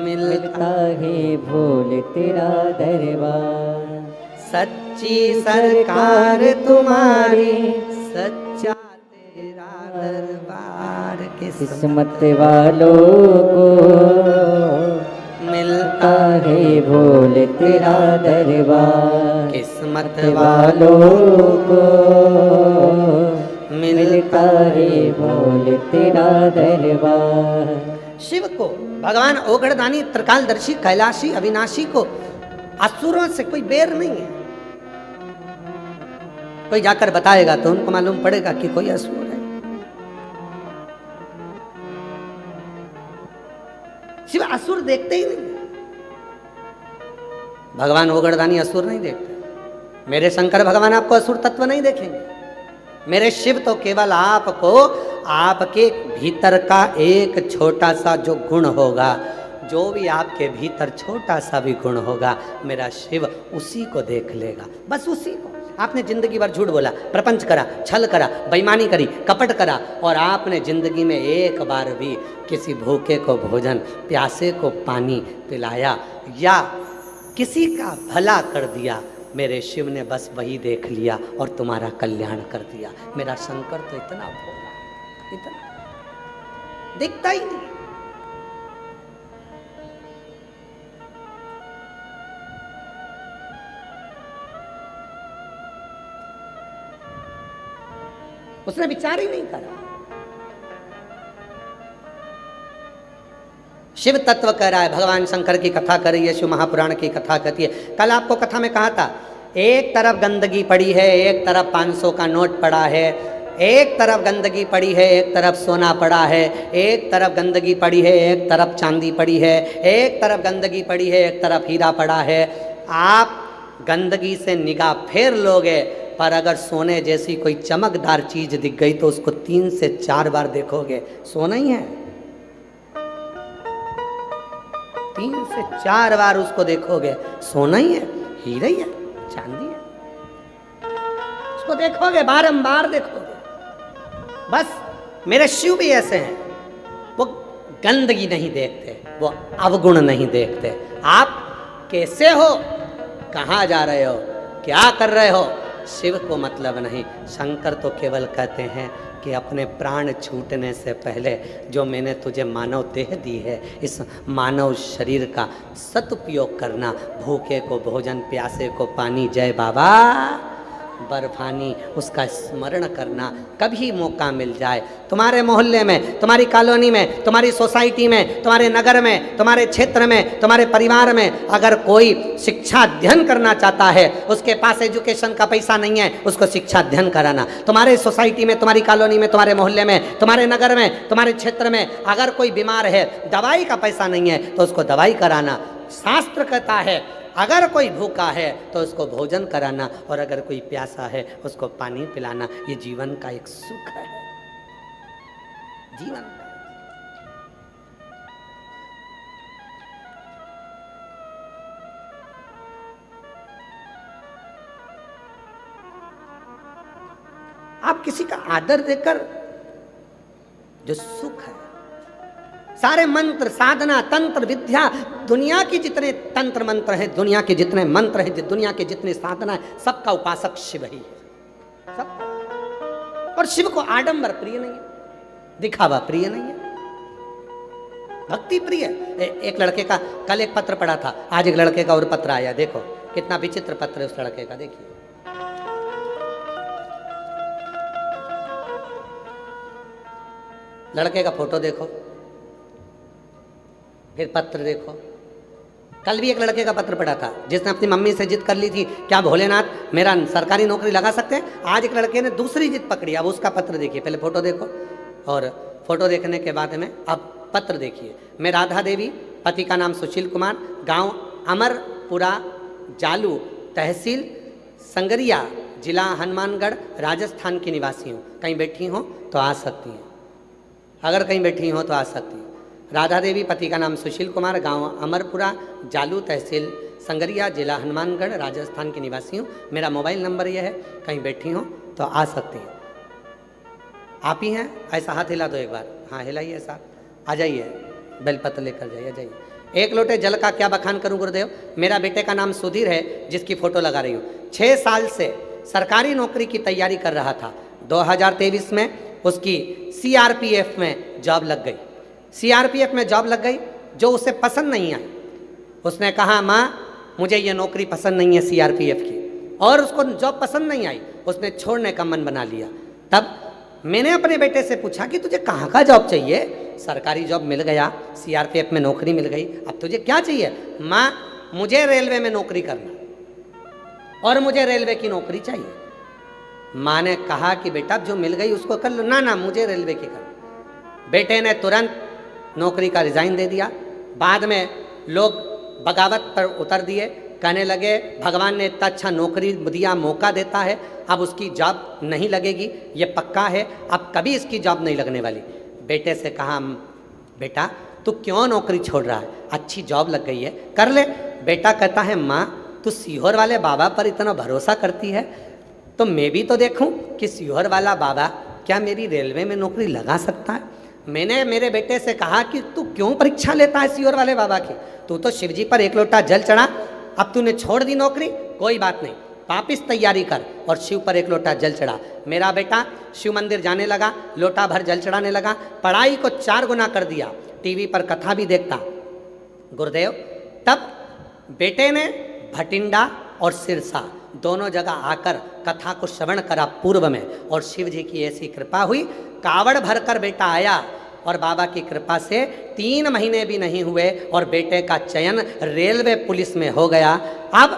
मिलता है भोले तेरा दरबार। सच्ची सरकार तुम्हारी, सच्चा तेरा दरबार, किस्मत वालों को मिलता है भोले तेरा दरबार, किस्मत वालों को मिलता है भोले तेरा दरबार। शिव को, भगवान ओगड़दानी, त्रिकालदर्शी, कैलाशी, अविनाशी को असुरों से कोई बैर नहीं है। कोई जाकर बताएगा तो उनको मालूम पड़ेगा कि कोई असुर है। शिव असुर देखते ही नहीं। भगवान ओगड़दानी असुर नहीं देखते। मेरे शंकर भगवान आपको असुर तत्व नहीं देखेंगे। मेरे शिव तो केवल आपको आपके भीतर का एक छोटा सा जो गुण होगा, जो भी आपके भीतर छोटा सा भी गुण होगा, मेरा शिव उसी को देख लेगा, बस उसी को। आपने जिंदगी भर झूठ बोला, प्रपंच करा, छल करा, बेईमानी करी, कपट करा, और आपने जिंदगी में एक बार भी किसी भूखे को भोजन, प्यासे को पानी पिलाया या किसी का भला कर दिया, मेरे शिव ने बस वही देख लिया और तुम्हारा कल्याण कर दिया। मेरा शंकर तो इतना भोला, इतना दिखता ही नहीं। उसने विचार ही नहीं करा। शिव तत्व कह रहा है, भगवान शंकर की कथा कर रही है, शिव महापुराण की कथा कहती है। कल आपको कथा में कहा था, एक तरफ गंदगी पड़ी है, एक तरफ 500 का नोट पड़ा है, एक तरफ गंदगी पड़ी है, एक तरफ सोना पड़ा है, एक तरफ गंदगी पड़ी है, एक तरफ चांदी पड़ी है, एक तरफ गंदगी पड़ी है, एक तरफ हीरा पड़ा है। आप गंदगी से निगाह फेर लोगे, पर अगर सोने जैसी कोई चमकदार चीज दिख गई तो उसको 3 से 4 बार देखोगे, सोना ही है। 3 से 4 बार उसको देखोगे, सोना ही है, हीरा ही है, चांदी है, उसको देखोगे, बारंबार देखोगे। बस मेरे शिव भी ऐसे हैं, वो गंदगी नहीं देखते, वो अवगुण नहीं देखते। आप कैसे हो, कहाँ जा रहे हो, क्या कर रहे हो, शिव को मतलब नहीं। शंकर तो केवल कहते हैं कि अपने प्राण छूटने से पहले जो मैंने तुझे मानव देह दी है, इस मानव शरीर का सदुपयोग करना। भूखे को भोजन, प्यासे को पानी, जय बाबा बर्फानी, उसका स्मरण करना। कभी मौका मिल जाए, तुम्हारे मोहल्ले में, तुम्हारी कॉलोनी में, तुम्हारी सोसाइटी में, तुम्हारे नगर में, तुम्हारे क्षेत्र में, तुम्हारे परिवार में अगर कोई शिक्षा अध्ययन करना चाहता है, उसके पास एजुकेशन का पैसा नहीं है, उसको शिक्षा अध्ययन कराना। तुम्हारे सोसाइटी में, तुम्हारी कॉलोनी में, तुम्हारे मोहल्ले में, तुम्हारे नगर में, तुम्हारे क्षेत्र में अगर कोई बीमार है, दवाई का पैसा नहीं है, तो उसको दवाई कराना। शास्त्र कहता है अगर कोई भूखा है तो उसको भोजन कराना, और अगर कोई प्यासा है उसको पानी पिलाना। ये जीवन का एक सुख है, जीवन का। आप किसी का आदर देकर जो सुख है, सारे मंत्र, साधना, तंत्र, विद्या, दुनिया के जितने तंत्र मंत्र हैं, दुनिया के जितने मंत्र हैं, दुनिया के जितने साधना है, सबका उपासक शिव ही है, सब। और शिव को आडंबर प्रिय नहीं है, दिखावा प्रिय नहीं है, भक्ति प्रिय है। एक लड़के का कल एक पत्र पढ़ा था, आज एक लड़के का और पत्र आया। देखो कितना विचित्र पत्र है उस लड़के का, देखिए। लड़के का फोटो देखो, फिर पत्र देखो। कल भी एक लड़के का पत्र पढ़ा था जिसने अपनी मम्मी से जिद कर ली थी, क्या भोलेनाथ मेरा सरकारी नौकरी लगा सकते हैं। आज एक लड़के ने दूसरी जिद पकड़ी, अब उसका पत्र देखिए। पहले फोटो देखो, और फोटो देखने के बाद में अब पत्र देखिए। मैं राधा देवी, पति का नाम सुशील कुमार, गांव अमरपुरा, जालू, तहसील संगरिया, जिला हनुमानगढ़, राजस्थान की निवासी हूँ। कहीं बैठी हो तो आ सकती हैं, अगर कहीं बैठी हो तो आ सकती हैं। राधा देवी, पति का नाम सुशील कुमार, गांव अमरपुरा, जालू, तहसील संगरिया, जिला हनुमानगढ़, राजस्थान की निवासी हूँ। मेरा मोबाइल नंबर यह है, कहीं बैठी हो तो आ सकती हैं। आप ही हैं? ऐसा हाथ हिला दो एक बार। हाँ हिलाइए ऐसा, आ जाइए, बेलपत्र लेकर जाइए, जाइए। एक लोटे जल का क्या बखान करूं गुरुदेव। मेरा बेटे का नाम सुधीर है, जिसकी फोटो लगा रही हूँ। 6 साल से सरकारी नौकरी की तैयारी कर रहा था। 2023 में उसकी CRPF में जॉब लग गई। CRPF में जॉब लग गई जो उसे पसंद नहीं आई। उसने कहा माँ मुझे ये नौकरी पसंद नहीं है CRPF की, और उसको जॉब पसंद नहीं आई, उसने छोड़ने का मन बना लिया। तब मैंने अपने बेटे से पूछा कि तुझे कहाँ का जॉब चाहिए। सरकारी जॉब मिल गया, CRPF में नौकरी मिल गई, अब तुझे क्या चाहिए। माँ मुझे रेलवे में नौकरी करना, और मुझे रेलवे की नौकरी चाहिए। माँ ने कहा कि बेटा जो मिल गई उसको कर लो। ना ना मुझे रेलवे की कर। बेटे ने तुरंत नौकरी का रिजाइन दे दिया। बाद में लोग बगावत पर उतर दिए, कहने लगे भगवान ने इतना अच्छा नौकरी दिया, मौका देता है, अब उसकी जॉब नहीं लगेगी, ये पक्का है, अब कभी इसकी जॉब नहीं लगने वाली। बेटे से कहा बेटा तू क्यों नौकरी छोड़ रहा है, अच्छी जॉब लग गई है, कर ले। बेटा कहता है माँ तू सीहोर वाले बाबा पर इतना भरोसा करती है, तो मैं भी तो देखूं कि सीहोर वाला बाबा क्या मेरी रेलवे में नौकरी लगा सकता है। मैंने मेरे बेटे से कहा कि तू क्यों परीक्षा लेता है सीहोर वाले बाबा की, तू तो शिव जी पर 1 लोटा जल चढ़ा, अब तूने छोड़ दी नौकरी, कोई बात नहीं, वापिस तैयारी कर और शिव पर 1 लोटा जल चढ़ा। मेरा बेटा शिव मंदिर जाने लगा, लोटा भर जल चढ़ाने लगा, पढ़ाई को 4 गुना कर दिया, टीवी पर कथा भी देखता गुरुदेव। तब बेटे ने भटिंडा और सिरसा दोनों जगह आकर कथा को श्रवण करा पूर्व में, और शिव जी की ऐसी कृपा हुई, कावड़ भरकर बेटा आया, और बाबा की कृपा से 3 महीने भी नहीं हुए और बेटे का चयन रेलवे पुलिस में हो गया। अब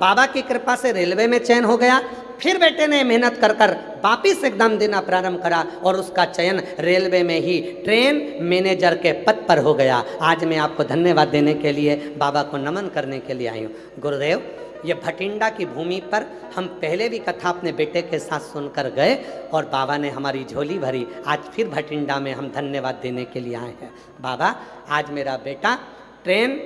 बाबा की कृपा से रेलवे में चयन हो गया, फिर बेटे ने मेहनत कर कर वापिस एकदम देना प्रारंभ करा, और उसका चयन रेलवे में ही ट्रेन मैनेजर के पद पर हो गया। आज मैं आपको धन्यवाद देने के लिए, बाबा को नमन करने के लिए आई हूँ। गुरुदेव ये भटिंडा की भूमि पर हम पहले भी कथा अपने बेटे के साथ सुनकर गए, और बाबा ने हमारी झोली भरी। आज फिर भटिंडा में हम धन्यवाद देने के लिए आए हैं। बाबा आज मेरा बेटा ट्रेन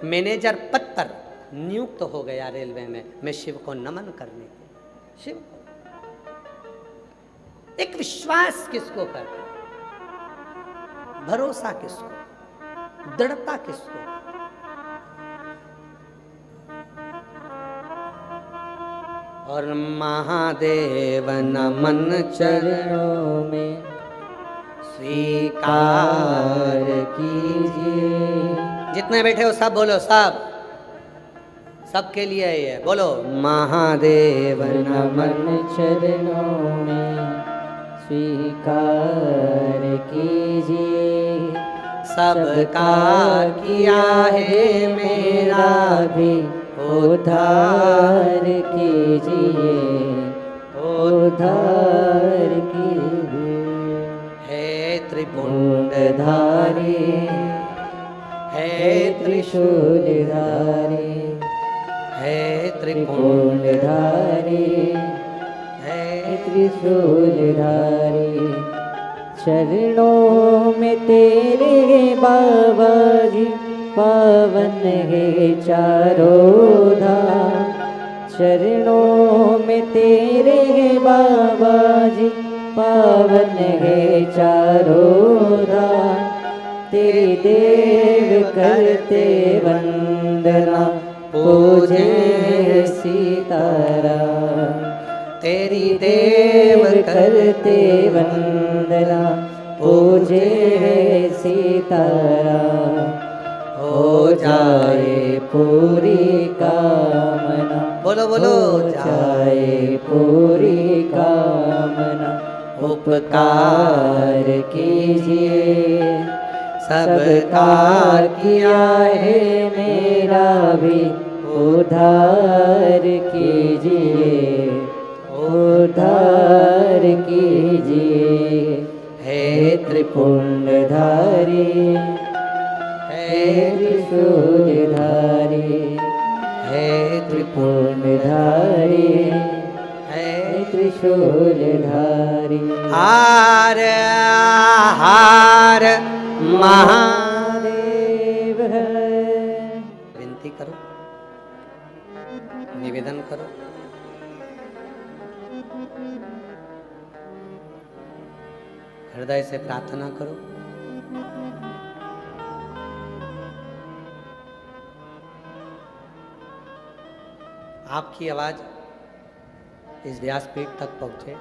मैनेजर पद पर नियुक्त हो गया रेलवे में। मैं शिव को नमन करने के, शिव एक विश्वास किसको कर, भरोसा किसको, दृढ़ता किसको। और महादेव नमन चरणों में स्वीकार कीजिए। जितने बैठे हो सब बोलो, सब सबके लिए ये बोलो, महादेव नमन चरणों में स्वीकार कीजिए। सबका किया है मेरा भी उद्धार कीजिए, उद्धार कीजिए। है त्रिपुंडधारी, है त्रिशूलधारी, है त्रिपुंडधारी, है त्रिशूलधारी। चरणों में तेरे बाबा जी पावन है चारों धाम। चरणों में तेरे बाबा जी पावन है चारों धाम। तेरी देव करते वंदना पूजे सीताराम। तेरी देव करते वंदना पूजे सीताराम। हो जाए पूरी कामना, बोलो बोलो, हो जाए पूरी कामना। उपकार कीजिए, सबका किया है मेरा भी उद्धार कीजिए, उद्धार कीजिए। हे त्रिपुंडधारी, हे त्रिशूलधारी, हे त्रिपुंडधारी, हे त्रिशूलधारी। हार हार महादेव। विनती करो, निवेदन करो, हृदय से प्रार्थना करो। आपकी आवाज इस व्यासपीठ तक पहुंचे,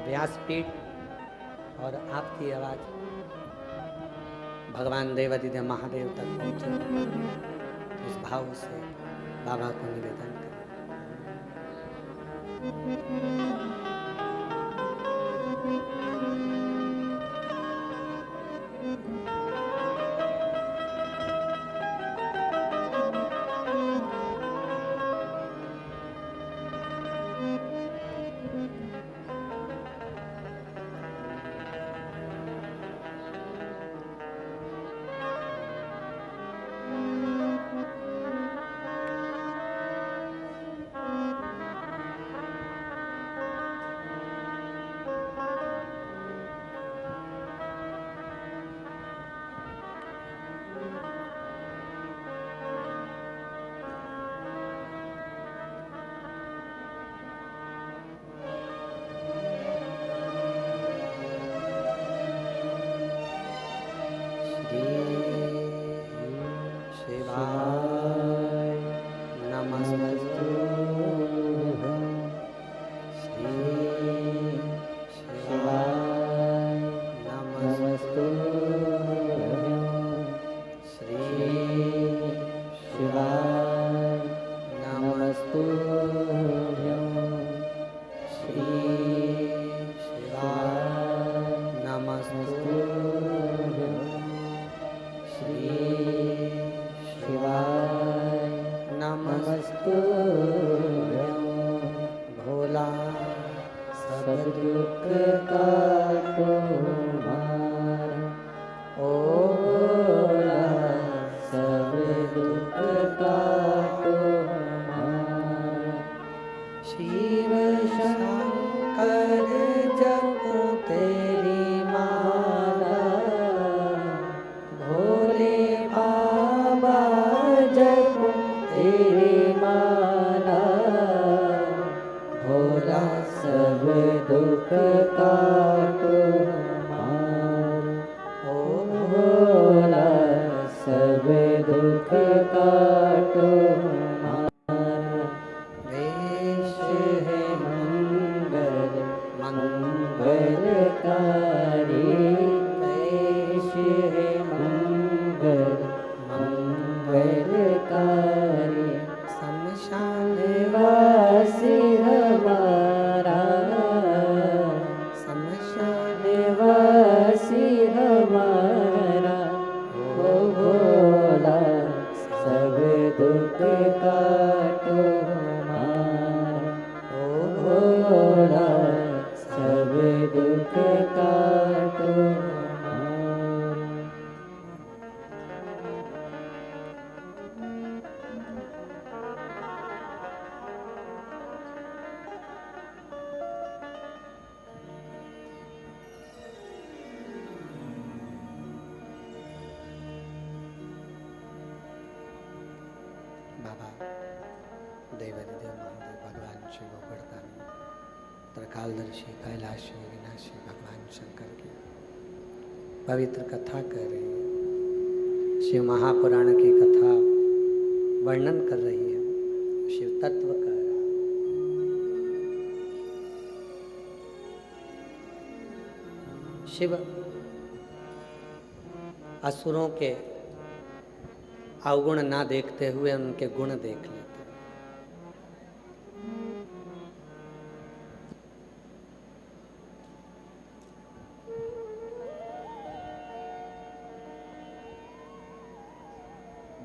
व्यासपीठ और आपकी आवाज भगवान देवादिदेव महादेव तक पहुंचे। इस भाव से बाबा को निवेदन करें। हे मंगल मंगलकारी। शमशान निवासी हमारा, शमशान निवासी हमारा, ओ भोला सब दुख काटो हमारा, ओ भोला सब दुख काटो हमारा। बाबा देवादिदेव महादेव भगवान शिव वरदानी त्रिकालदर्शी कैलाशी विनाशी भगवान शंकर की पवित्र कथा कर रही है। शिव महापुराण की कथा वर्णन कर रही है, शिव तत्व कर रहा है। शिव असुरों के अवगुण ना देखते हुए उनके गुण देख लेते।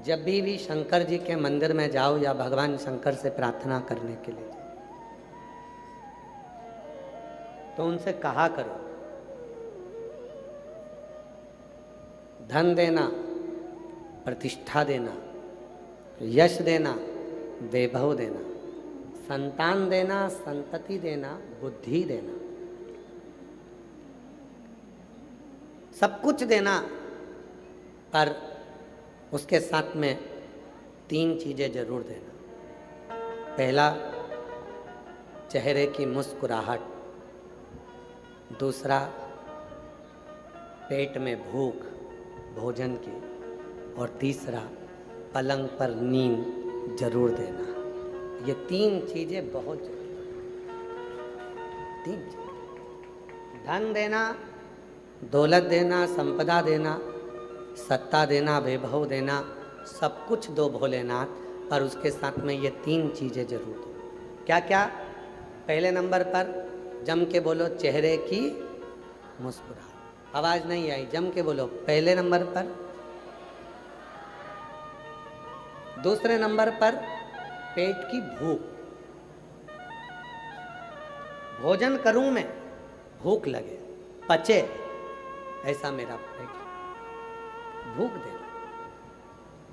जब भी शंकर जी के मंदिर में जाओ या भगवान शंकर से प्रार्थना करने के लिए जाओ तो उनसे कहा करो, धन देना, प्रतिष्ठा देना, यश देना, वैभव देना, संतान देना, संतति देना, बुद्धि देना, सब कुछ देना, पर उसके साथ में 3 चीजें जरूर देना। पहला, चेहरे की मुस्कुराहट। दूसरा, पेट में भूख भोजन की। और तीसरा, पलंग पर नींद जरूर देना। ये 3 चीजें बहुत जरूरी। 3 चीजें, धन देना, दौलत देना, संपदा देना, सत्ता देना, वैभव देना, सब कुछ दो भोलेनाथ, पर उसके साथ में ये 3 चीजें जरूर दो। क्या क्या? पहले नंबर पर जम के बोलो, चेहरे की मुस्कुराहट। आवाज नहीं आई, जम के बोलो। पहले नंबर पर। दूसरे नंबर पर पेट की भूख। भोजन करूं मैं, भूख लगे, पचे, ऐसा मेरा पेट, भूख देना।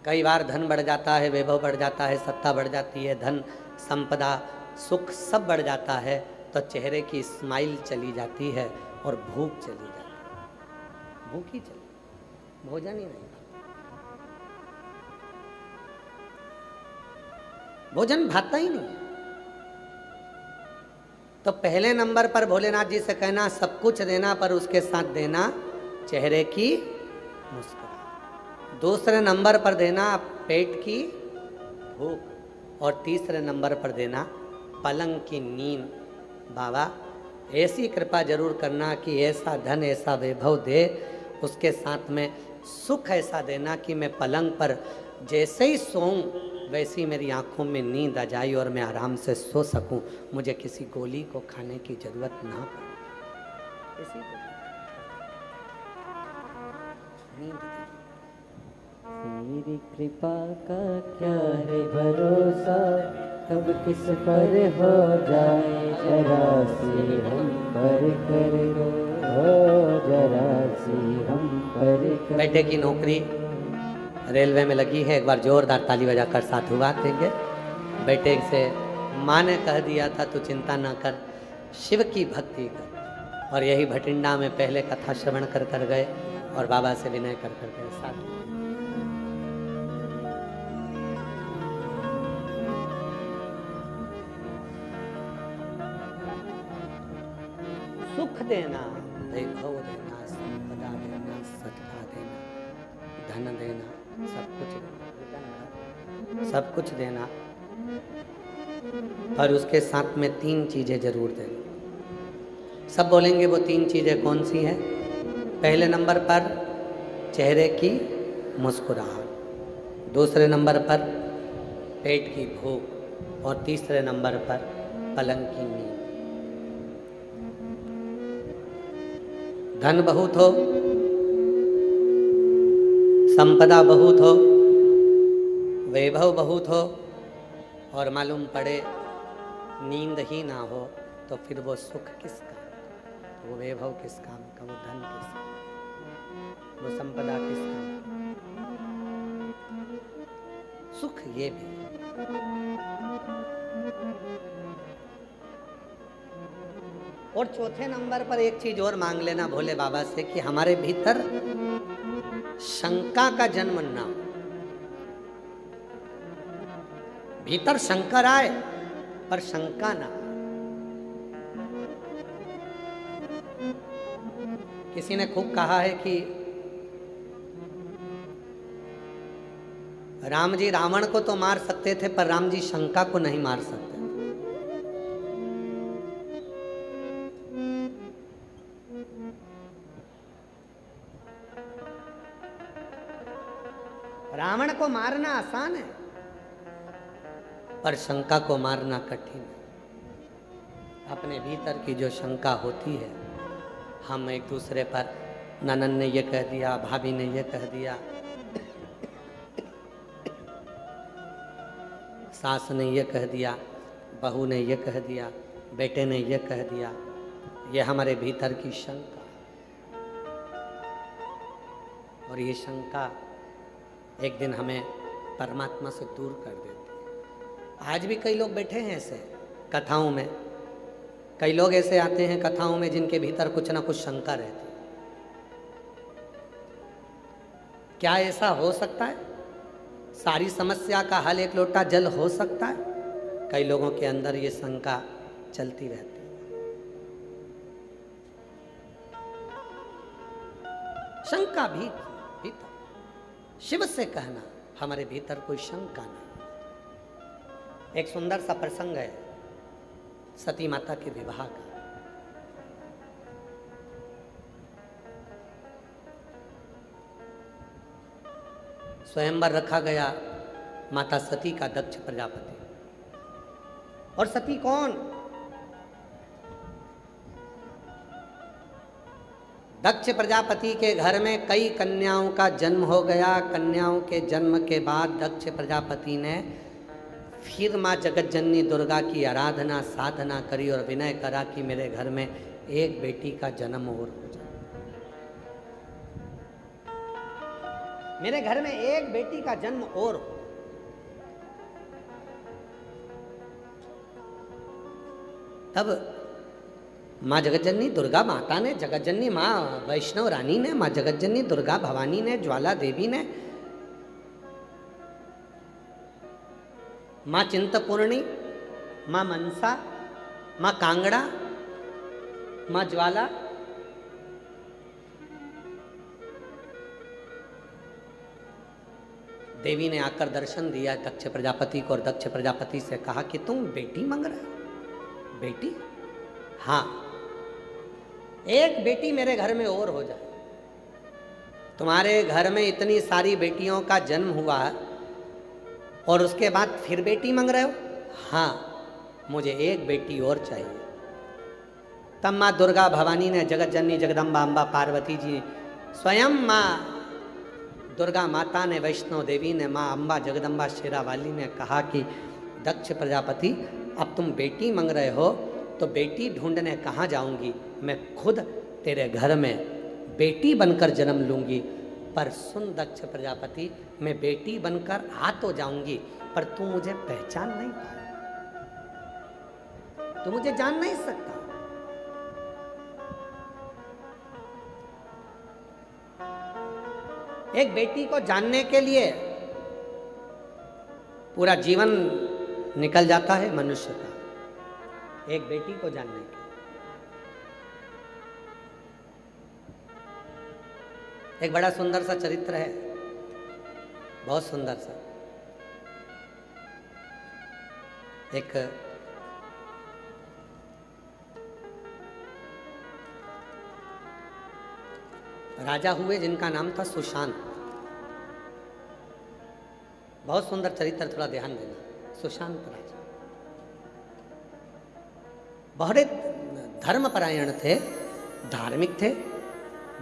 कई बार धन बढ़ जाता है, वैभव बढ़ जाता है, सत्ता बढ़ जाती है, धन संपदा सुख सब बढ़ जाता है, तो चेहरे की स्माइल चली जाती है और भूख चली जाती है। भूख ही चली, भोजन ही नहीं, भोजन भाता ही नहीं। तो पहले नंबर पर भोलेनाथ जी से कहना सब कुछ देना, पर उसके साथ देना चेहरे की मुस्कुराहट। दूसरे नंबर पर देना पेट की भूख। और तीसरे नंबर पर देना पलंग की नींद। बाबा ऐसी कृपा जरूर करना कि ऐसा धन, ऐसा वैभव दे, उसके साथ में सुख ऐसा देना कि मैं पलंग पर जैसे ही सोऊं वैसी मेरी आंखों में नींद आ जाए और मैं आराम से सो सकूं, मुझे किसी गोली को खाने की जरूरत ना पड़े। इसी को नींद तेरी कृपा का क्या है भरोसा, कब किस पर हो जाए, जरा सी हम पर कर दो, जरा सी हम पर कर। बेटे की नौकरी रेलवे में लगी है, एक बार जोरदार ताली बजाकर साधुवाद देंगे। बेटे से माँ ने कह दिया था तू चिंता ना कर, शिव की भक्ति कर। और यही भटिंडा में पहले कथा श्रवण कर कर गए और बाबा से विनय कर कर गए। साधु सुख देना, वैभव देना, संपदा देना, सत्ता देना, धन देना, सब कुछ देना, सब कुछ देना, पर उसके साथ में 3 चीजें जरूर देना। सब बोलेंगे वो 3 चीजें कौन सी हैं? पहले नंबर पर चेहरे की मुस्कुराहट, दूसरे नंबर पर पेट की भूख और तीसरे नंबर पर पलंग की नींद। धन बहुत हो, संपदा बहुत हो, वैभव बहुत हो और मालूम पड़े नींद ही ना हो, तो फिर वो सुख किस काम का, वो वैभव किस काम का, वो धन किस काम का, वो संपदा किस काम का। सुख ये भी। और चौथे नंबर पर एक चीज और मांग लेना भोले बाबा से कि हमारे भीतर शंका का जन्म ना हो। भीतर शंकर आए पर शंका ना। किसी ने खूब कहा है कि राम जी रावण को तो मार सकते थे पर राम जी शंका को नहीं मार सकते। रावण को मारना आसान है पर शंका को मारना कठिन है। अपने भीतर की जो शंका होती है, हम एक दूसरे पर, ननन ने ये कह दिया, भाभी ने ये कह दिया, सास ने ये कह दिया, बहू ने ये कह दिया, बेटे ने ये कह दिया, ये हमारे भीतर की शंका। और ये शंका एक दिन हमें परमात्मा से दूर कर देती है। आज भी कई लोग बैठे हैं ऐसे कथाओं में, कई लोग ऐसे आते हैं कथाओं में जिनके भीतर कुछ ना कुछ शंका रहती है। क्या ऐसा हो सकता है? सारी समस्या का हल एक लोटा जल हो सकता है? कई लोगों के अंदर ये शंका चलती रहती है। शंका भी भीतर, शिव से कहना हमारे भीतर कोई शंका नहीं। एक सुंदर सा प्रसंग है सती माता के विवाह का। स्वयंवर रखा गया माता सती का दक्ष प्रजापति। और सती कौन? दक्ष प्रजापति के घर में कई कन्याओं का जन्म हो गया। कन्याओं के जन्म के बाद दक्ष प्रजापति ने फिर माँ जगतजननी दुर्गा की आराधना साधना करी और विनय करा कि मेरे घर में एक बेटी का जन्म और हो जाए, मेरे घर में एक बेटी का जन्म और हो। तब माँ जगतजननी दुर्गा माता ने, जगतजननी माँ वैष्णव रानी ने, माँ जगतजननी दुर्गा भवानी ने, ज्वाला देवी ने, माँ चिंतपूर्णी, माँ मनसा, माँ कांगड़ा, माँ ज्वाला, देवी ने आकर दर्शन दिया दक्ष प्रजापति को और दक्ष प्रजापति से कहा कि तुम बेटी मांग रहे हो? बेटी? हाँ, एक बेटी मेरे घर में और हो जाए। तुम्हारे घर में इतनी सारी बेटियों का जन्म हुआ और उसके बाद फिर बेटी मांग रहे हो? हाँ, मुझे एक बेटी और चाहिए। तब माँ दुर्गा भवानी ने, जगत जननी जगदम्बा अम्बा पार्वती जी, स्वयं माँ दुर्गा माता ने, वैष्णव देवी ने, माँ अम्बा जगदम्बा शेरावाली ने कहा कि दक्ष प्रजापति अब तुम बेटी मांग रहे हो तो बेटी ढूंढने कहाँ जाऊंगी? मैं खुद तेरे घर में बेटी बनकर जन्म लूंगी। पर सुन दक्ष प्रजापति, मैं बेटी बनकर आ तो जाऊंगी पर तू मुझे पहचान नहीं पाए, तू मुझे जान नहीं सकता। एक बेटी को जानने के लिए पूरा जीवन निकल जाता है मनुष्य का, एक बेटी को जानने के। एक बड़ा सुंदर सा चरित्र है, बहुत सुंदर सा। एक राजा हुए जिनका नाम था सुशांत। बहुत सुंदर चरित्र, थोड़ा ध्यान देना। सुशांत राजा बहुत धर्मपरायण थे, धार्मिक थे,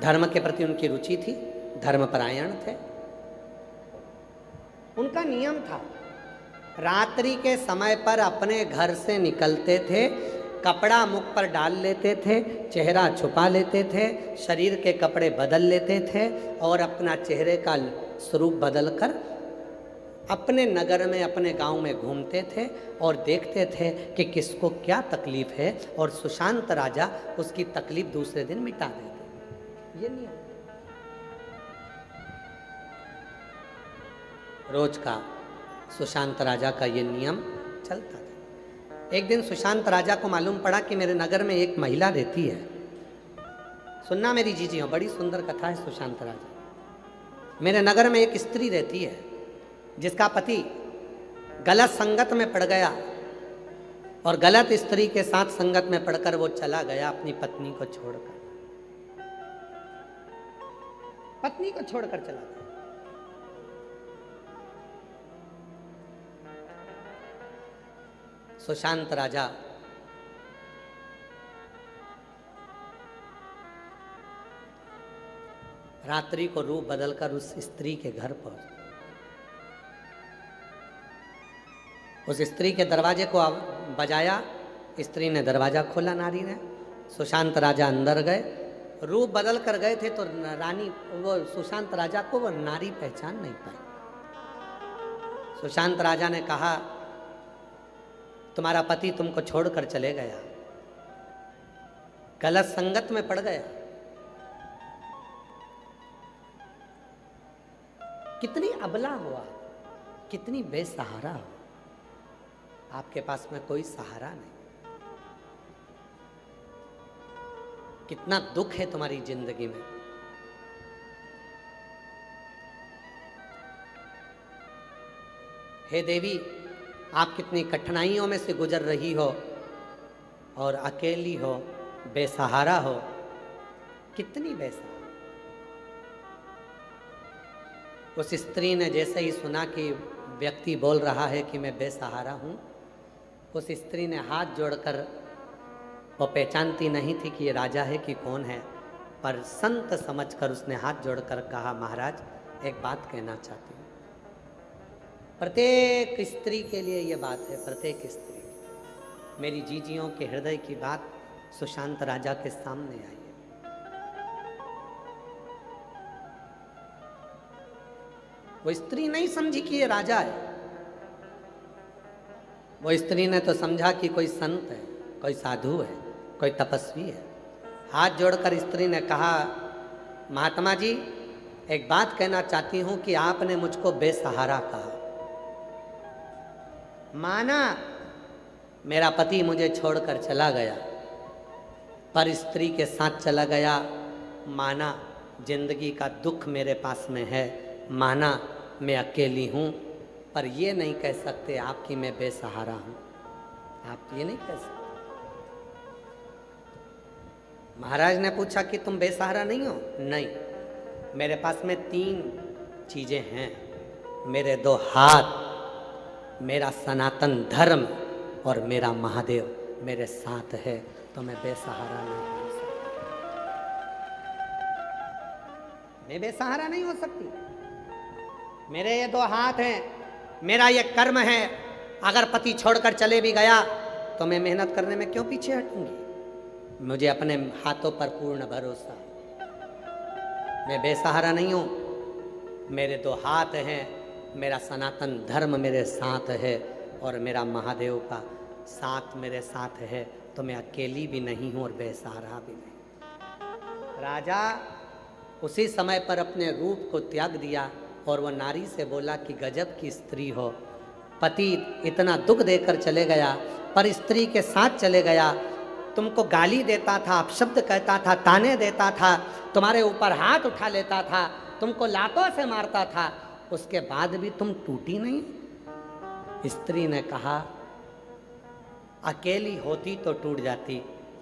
धर्म के प्रति उनकी रुचि थी, धर्मपरायण थे। उनका नियम था, रात्रि के समय पर अपने घर से निकलते थे, कपड़ा मुख पर डाल लेते थे, चेहरा छुपा लेते थे, शरीर के कपड़े बदल लेते थे और अपना चेहरे का स्वरूप बदलकर अपने नगर में, अपने गांव में घूमते थे और देखते थे कि किसको क्या तकलीफ है, और सुशांत राजा उसकी तकलीफ दूसरे दिन मिटा देते। ये नियम रोज का सुशांत राजा का ये नियम चलता था। एक दिन सुशांत राजा को मालूम पड़ा कि मेरे नगर में एक महिला रहती है। सुनना मेरी जीजियों, बड़ी सुंदर कथा है सुशांत राजा। मेरे नगर में एक स्त्री रहती है जिसका पति गलत संगत में पड़ गया और गलत स्त्री के साथ संगत में पड़कर वो चला गया अपनी पत्नी को छोड़कर। पत्नी को छोड़कर चला गया। सुशांत राजा रात्रि को रूप बदलकर उस स्त्री के घर पहुंच। उस स्त्री के दरवाजे को बजाया, स्त्री ने दरवाजा खोला, नारी ने। सुशांत राजा अंदर गए, रूप बदल कर गए थे तो रानी, वो सुशांत राजा को वो नारी पहचान नहीं पाई। सुशांत राजा ने कहा, तुम्हारा पति तुमको छोड़कर चले गया, गलत संगत में पड़ गया। कितनी अबला हुआ, कितनी बेसहारा हो, आपके पास में कोई सहारा नहीं। कितना दुख है तुम्हारी जिंदगी में। हे देवी, आप कितनी कठिनाइयों में से गुजर रही हो और अकेली हो, बेसहारा हो, कितनी बेसहारा। उस स्त्री ने जैसे ही सुना कि व्यक्ति बोल रहा है कि मैं बेसहारा हूँ, उस स्त्री ने हाथ जोड़कर, वो पहचानती नहीं थी कि ये राजा है कि कौन है, पर संत समझकर उसने हाथ जोड़कर कहा, महाराज एक बात कहना चाहती हूँ। प्रत्येक स्त्री के लिए ये बात है, प्रत्येक स्त्री, मेरी जीजियों के हृदय की बात सुशांत राजा के सामने आई है। वो स्त्री नहीं समझी कि ये राजा है, वो स्त्री ने तो समझा कि कोई संत है, कोई साधु है, कोई तपस्वी है। हाथ जोड़कर स्त्री ने कहा, महात्मा जी एक बात कहना चाहती हूं कि आपने मुझको बेसहारा कहा। माना मेरा पति मुझे छोड़कर चला गया, पर स्त्री के साथ चला गया। माना जिंदगी का दुख मेरे पास में है, माना मैं अकेली हूँ, पर ये नहीं कह सकते आप कि मैं बेसहारा हूँ। आप ये नहीं कह सकते। महाराज ने पूछा कि तुम बेसहारा नहीं हो? नहीं, मेरे पास में 3 चीजें हैं, मेरे 2 हाथ, मेरा सनातन धर्म और मेरा महादेव मेरे साथ है, तो मैं बेसहारा नहीं हो सकती। मैं बेसहारा नहीं हो सकती। मेरे ये 2 हाथ हैं, मेरा ये कर्म है। अगर पति छोड़कर चले भी गया तो मैं मेहनत करने में क्यों पीछे हटूंगी? मुझे अपने हाथों पर पूर्ण भरोसा है। मैं बेसहारा नहीं हूँ। मेरे 2 हाथ हैं, मेरा सनातन धर्म मेरे साथ है और मेरा महादेव का साथ मेरे साथ है, तो मैं अकेली भी नहीं हूँ और बेसहारा भी नहीं। राजा उसी समय पर अपने रूप को त्याग दिया और वह नारी से बोला कि गजब की स्त्री हो, पति इतना दुख देकर चले गया, पर स्त्री के साथ चले गया। तुमको गाली देता था, अपशब्द कहता था, ताने देता था, तुम्हारे ऊपर हाथ उठा लेता था, तुमको लातों से मारता था, उसके बाद भी तुम टूटी नहीं। स्त्री ने कहा, अकेली होती तो टूट जाती,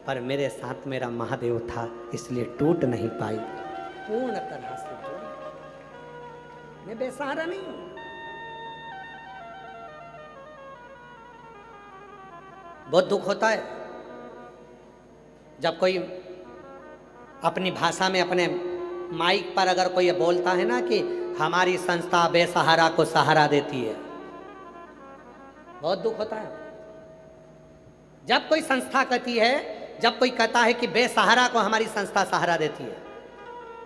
पर मेरे साथ मेरा महादेव था, इसलिए टूट नहीं पाई। पूर्ण तरह से जुड़ी। मैं बेसहारा नहीं हूं। बहुत दुख होता है जब कोई अपनी भाषा में अपने माइक पर अगर कोई ये बोलता है ना कि हमारी संस्था बेसहारा को सहारा देती है। बहुत दुख होता है जब कोई संस्था कहती है, जब कोई कहता है कि बेसहारा को हमारी संस्था सहारा देती है,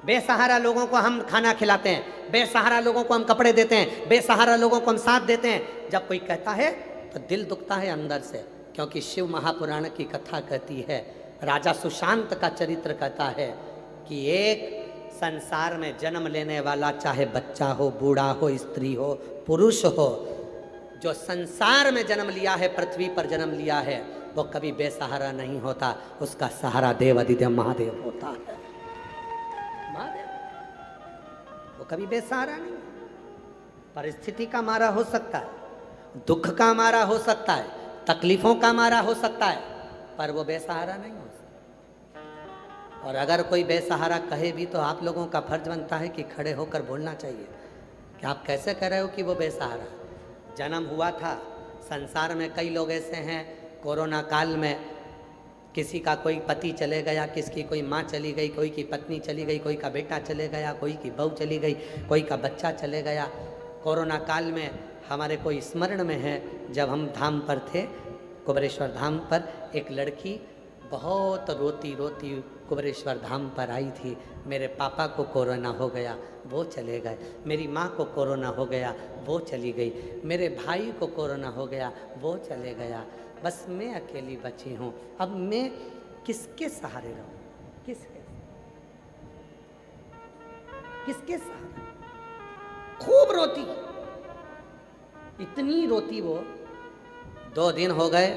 बेसहारा लोगों को हम खाना खिलाते हैं, बेसहारा लोगों को हम कपड़े देते हैं, बेसहारा लोगों को हम साथ देते हैं। जब कोई कहता है तो दिल दुखता है अंदर से, क्योंकि शिव महापुराण की कथा कहती है, राजा सुशांत का चरित्र कहता है कि एक संसार में जन्म लेने वाला, चाहे बच्चा हो, बूढ़ा हो, स्त्री हो, पुरुष हो, जो संसार में जन्म लिया है, पृथ्वी पर जन्म लिया है, वो कभी बेसहारा नहीं होता। उसका सहारा देव अधिदेव महादेव होता है। महादेव वो कभी बेसहारा नहीं। परिस्थिति का मारा हो सकता है, दुख का मारा हो सकता है, तकलीफों का मारा हो सकता है, पर वो बेसहारा नहीं हो सकता। और अगर कोई बेसहारा कहे भी तो आप लोगों का फर्ज बनता है कि खड़े होकर बोलना चाहिए कि आप कैसे कह रहे हो कि वो बेसहारा। जन्म हुआ था, संसार में कई लोग ऐसे हैं, कोरोना काल में किसी का कोई पति चले गया, किसकी कोई माँ चली गई, कोई की पत्नी चली गई, कोई का बेटा चले गया, कोई की बहू चली गई, कोई का बच्चा चले गया। कोरोना काल में हमारे कोई स्मरण में है, जब हम धाम पर थे, कुबेरेश्वर धाम पर, एक लड़की बहुत रोती रोती कुबेरेश्वर धाम पर आई थी। मेरे पापा को कोरोना हो गया, वो चले गए। मेरी माँ को कोरोना हो गया, वो चली गई। मेरे भाई को कोरोना हो गया, वो चले गया। बस मैं अकेली बची हूँ। अब मैं किसके सहारे रहूँ? किसके सहारे? खूब रोती, इतनी रोती वो। 2 दिन हो गए,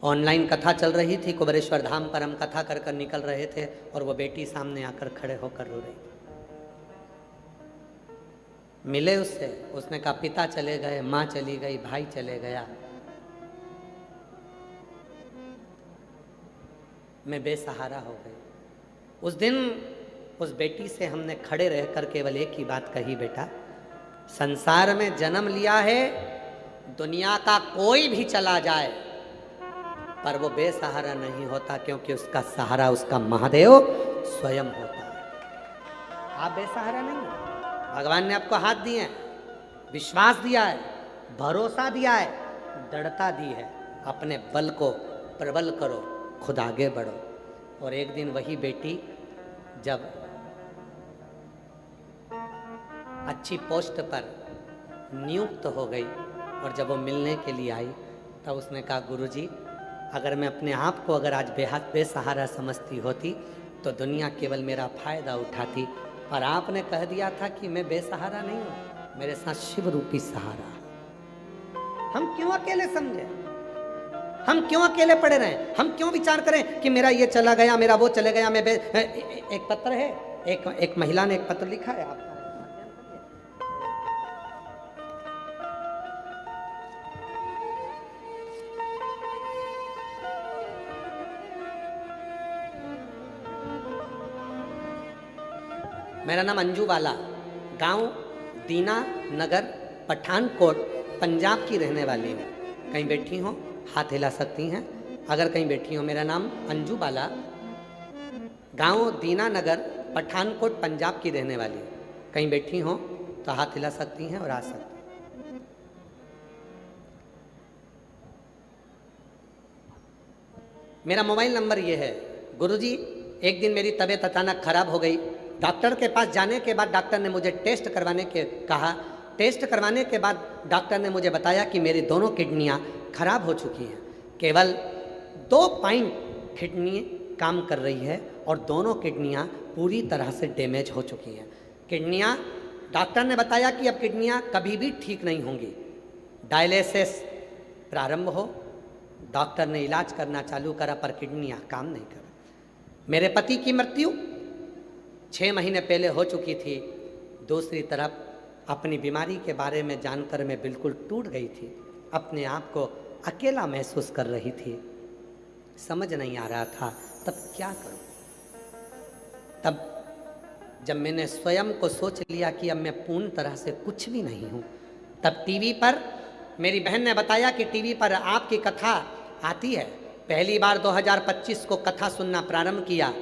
ऑनलाइन कथा चल रही थी कुबेरेश्वर धाम पर, हम कथा कर कर निकल रहे थे और वो बेटी सामने आकर खड़े होकर रो रही थी। मिले उससे, उसने कहा पिता चले गए, माँ चली गई, भाई चले गया, मैं बेसहारा हो गई। उस दिन उस बेटी से हमने खड़े रहकर केवल एक ही बात कही, बेटा संसार में जन्म लिया है, दुनिया का कोई भी चला जाए पर वो बेसहारा नहीं होता, क्योंकि उसका सहारा उसका महादेव स्वयं होता है। आप बेसहारा नहीं हो। भगवान ने आपको हाथ दिए हैं, विश्वास दिया है, भरोसा दिया है, दृढ़ता दी है। अपने बल को प्रबल करो, खुद आगे बढ़ो। और एक दिन वही बेटी जब अच्छी पोस्ट पर नियुक्त हो गई और जब वो मिलने के लिए आई, तब उसने कहा गुरुजी, अगर मैं अपने आप को अगर आज बेसहारा समझती होती तो दुनिया केवल मेरा फायदा उठाती, पर आपने कह दिया था कि मैं बेसहारा नहीं हूँ, मेरे साथ शिव रूपी सहारा। हम क्यों अकेले समझे? हम क्यों अकेले पड़े रहें? हम क्यों विचार करें कि मेरा ये चला गया, मेरा वो चले गया, मैं एक पत्र है, एक महिला ने एक पत्र लिखा है, आप मेरा नाम अंजू बाला, गांव दीना नगर, पठानकोट, पंजाब की रहने वाली हूँ। कहीं बैठी हो हाथ हिला सकती हैं अगर कहीं बैठी हो। मेरा नाम अंजू बाला, गांव दीना नगर, पठानकोट, पंजाब की रहने वाली हूँ। कहीं बैठी हो तो हाथ हिला सकती हैं और आ सकती हैं। मेरा मोबाइल नंबर ये है। गुरुजी, एक दिन मेरी तबीयत अचानक खराब हो गई। डॉक्टर के पास जाने के बाद डॉक्टर ने मुझे टेस्ट करवाने के कहा। टेस्ट करवाने के बाद डॉक्टर ने मुझे बताया कि मेरी दोनों किडनियां खराब हो चुकी हैं। केवल 2 पॉइंट किडनी काम कर रही है और दोनों किडनियां पूरी तरह से डैमेज हो चुकी हैं। किडनियां, डॉक्टर ने बताया कि अब किडनियां कभी भी ठीक नहीं होंगी। डायलिसिस प्रारंभ हो, डॉक्टर ने इलाज करना चालू करा पर किडनियां काम नहीं कर। मेरे पति की मृत्यु 6 महीने पहले हो चुकी थी। दूसरी तरफ अपनी बीमारी के बारे में जानकर मैं बिल्कुल टूट गई थी। अपने आप को अकेला महसूस कर रही थी। समझ नहीं आ रहा था तब क्या करूं। तब जब मैंने स्वयं को सोच लिया कि अब मैं पूर्ण तरह से कुछ भी नहीं हूँ, तब टीवी पर मेरी बहन ने बताया कि टीवी पर आपकी कथा आती है। पहली बार 2025 को कथा सुनना प्रारंभ किया।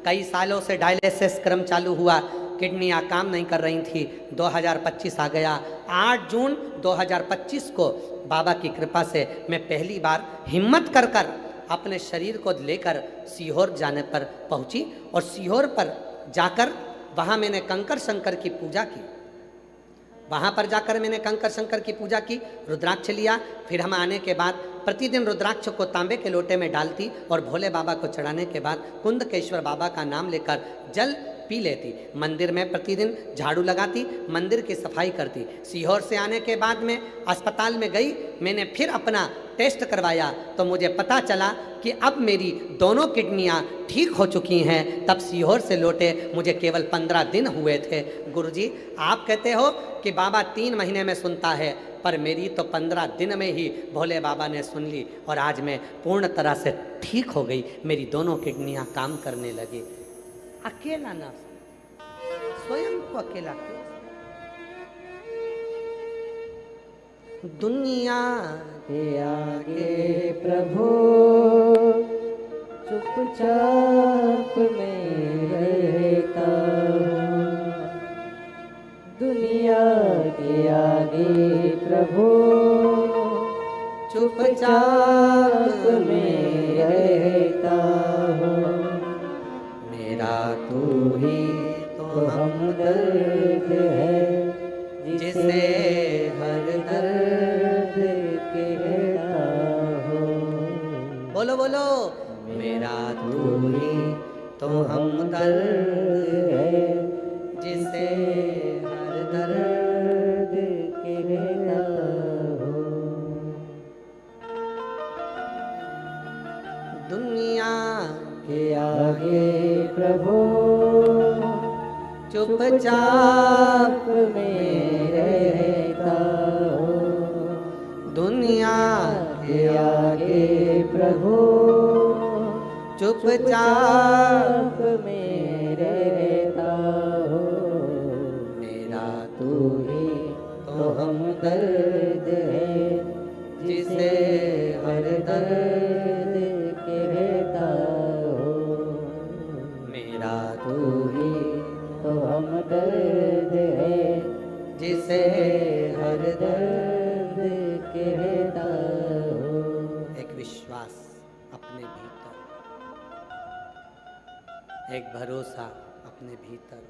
कई सालों से डायलिसिस क्रम चालू हुआ, किडनियाँ काम नहीं कर रही थी। 2025 आ गया। 8 जून 2025 को बाबा की कृपा से मैं पहली बार हिम्मत कर अपने शरीर को लेकर सीहोर जाने पर पहुंची और सीहोर पर जाकर वहाँ मैंने कंकर शंकर की पूजा की। वहाँ पर जाकर मैंने कंकर शंकर की पूजा की, रुद्राक्ष लिया। फिर हम आने के बाद प्रतिदिन रुद्राक्ष को तांबे के लोटे में डालती और भोले बाबा को चढ़ाने के बाद कुंदकेश्वर बाबा का नाम लेकर जल पी लेती। मंदिर में प्रतिदिन झाड़ू लगाती, मंदिर की सफाई करती। सीहोर से आने के बाद में अस्पताल में गई, मैंने फिर अपना टेस्ट करवाया तो मुझे पता चला कि अब मेरी दोनों किडनियाँ ठीक हो चुकी हैं। तब सीहोर से लौटे मुझे केवल 15 दिन हुए थे। गुरुजी, आप कहते हो कि बाबा 3 महीने में सुनता है, पर मेरी तो 15 दिन में ही भोले बाबा ने सुन ली और आज मैं पूर्ण तरह से ठीक हो गई। मेरी दोनों किडनियाँ काम करने लगी। अकेला ना, स्वयं को अकेला क्यों? दुनिया के आगे प्रभु चुपचाप में रहता हूँ। दुनिया के आगे प्रभु चुपचाप में रहता हूँ। मेरा तू ही तो हमदर्द है, जिसे हर दर्द कहता हूँ। बोलो बोलो, मेरा तू ही तो हमदर्द है, जिसे हर दर्द कहता हूँ। दुनिया के आगे प्रभु चुपचाप में रहता हूँ। दुनिया के आगे प्रभु चुपचाप में रहता हूँ। मेरा तू ही तो हमदर्द है, जिसे हर दर्द कहता हूँ। मेरा तू ही तो हमदर्द है, जिसे हर दर्द कहता हूँ। एक विश्वास अपने भीतर, एक भरोसा अपने भीतर,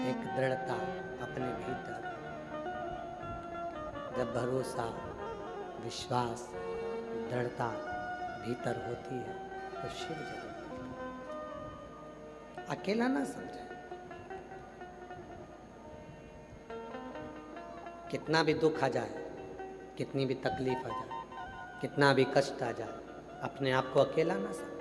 एक दृढ़ता अपने भीतर। जब भरोसा, विश्वास, दृढ़ता भीतर होती है तो शिव जरूर मिलता है। अकेला ना समझे। कितना भी दुख आ जाए, कितनी भी तकलीफ आ जाए, कितना भी कष्ट आ जाए, अपने आप को अकेला ना समझे।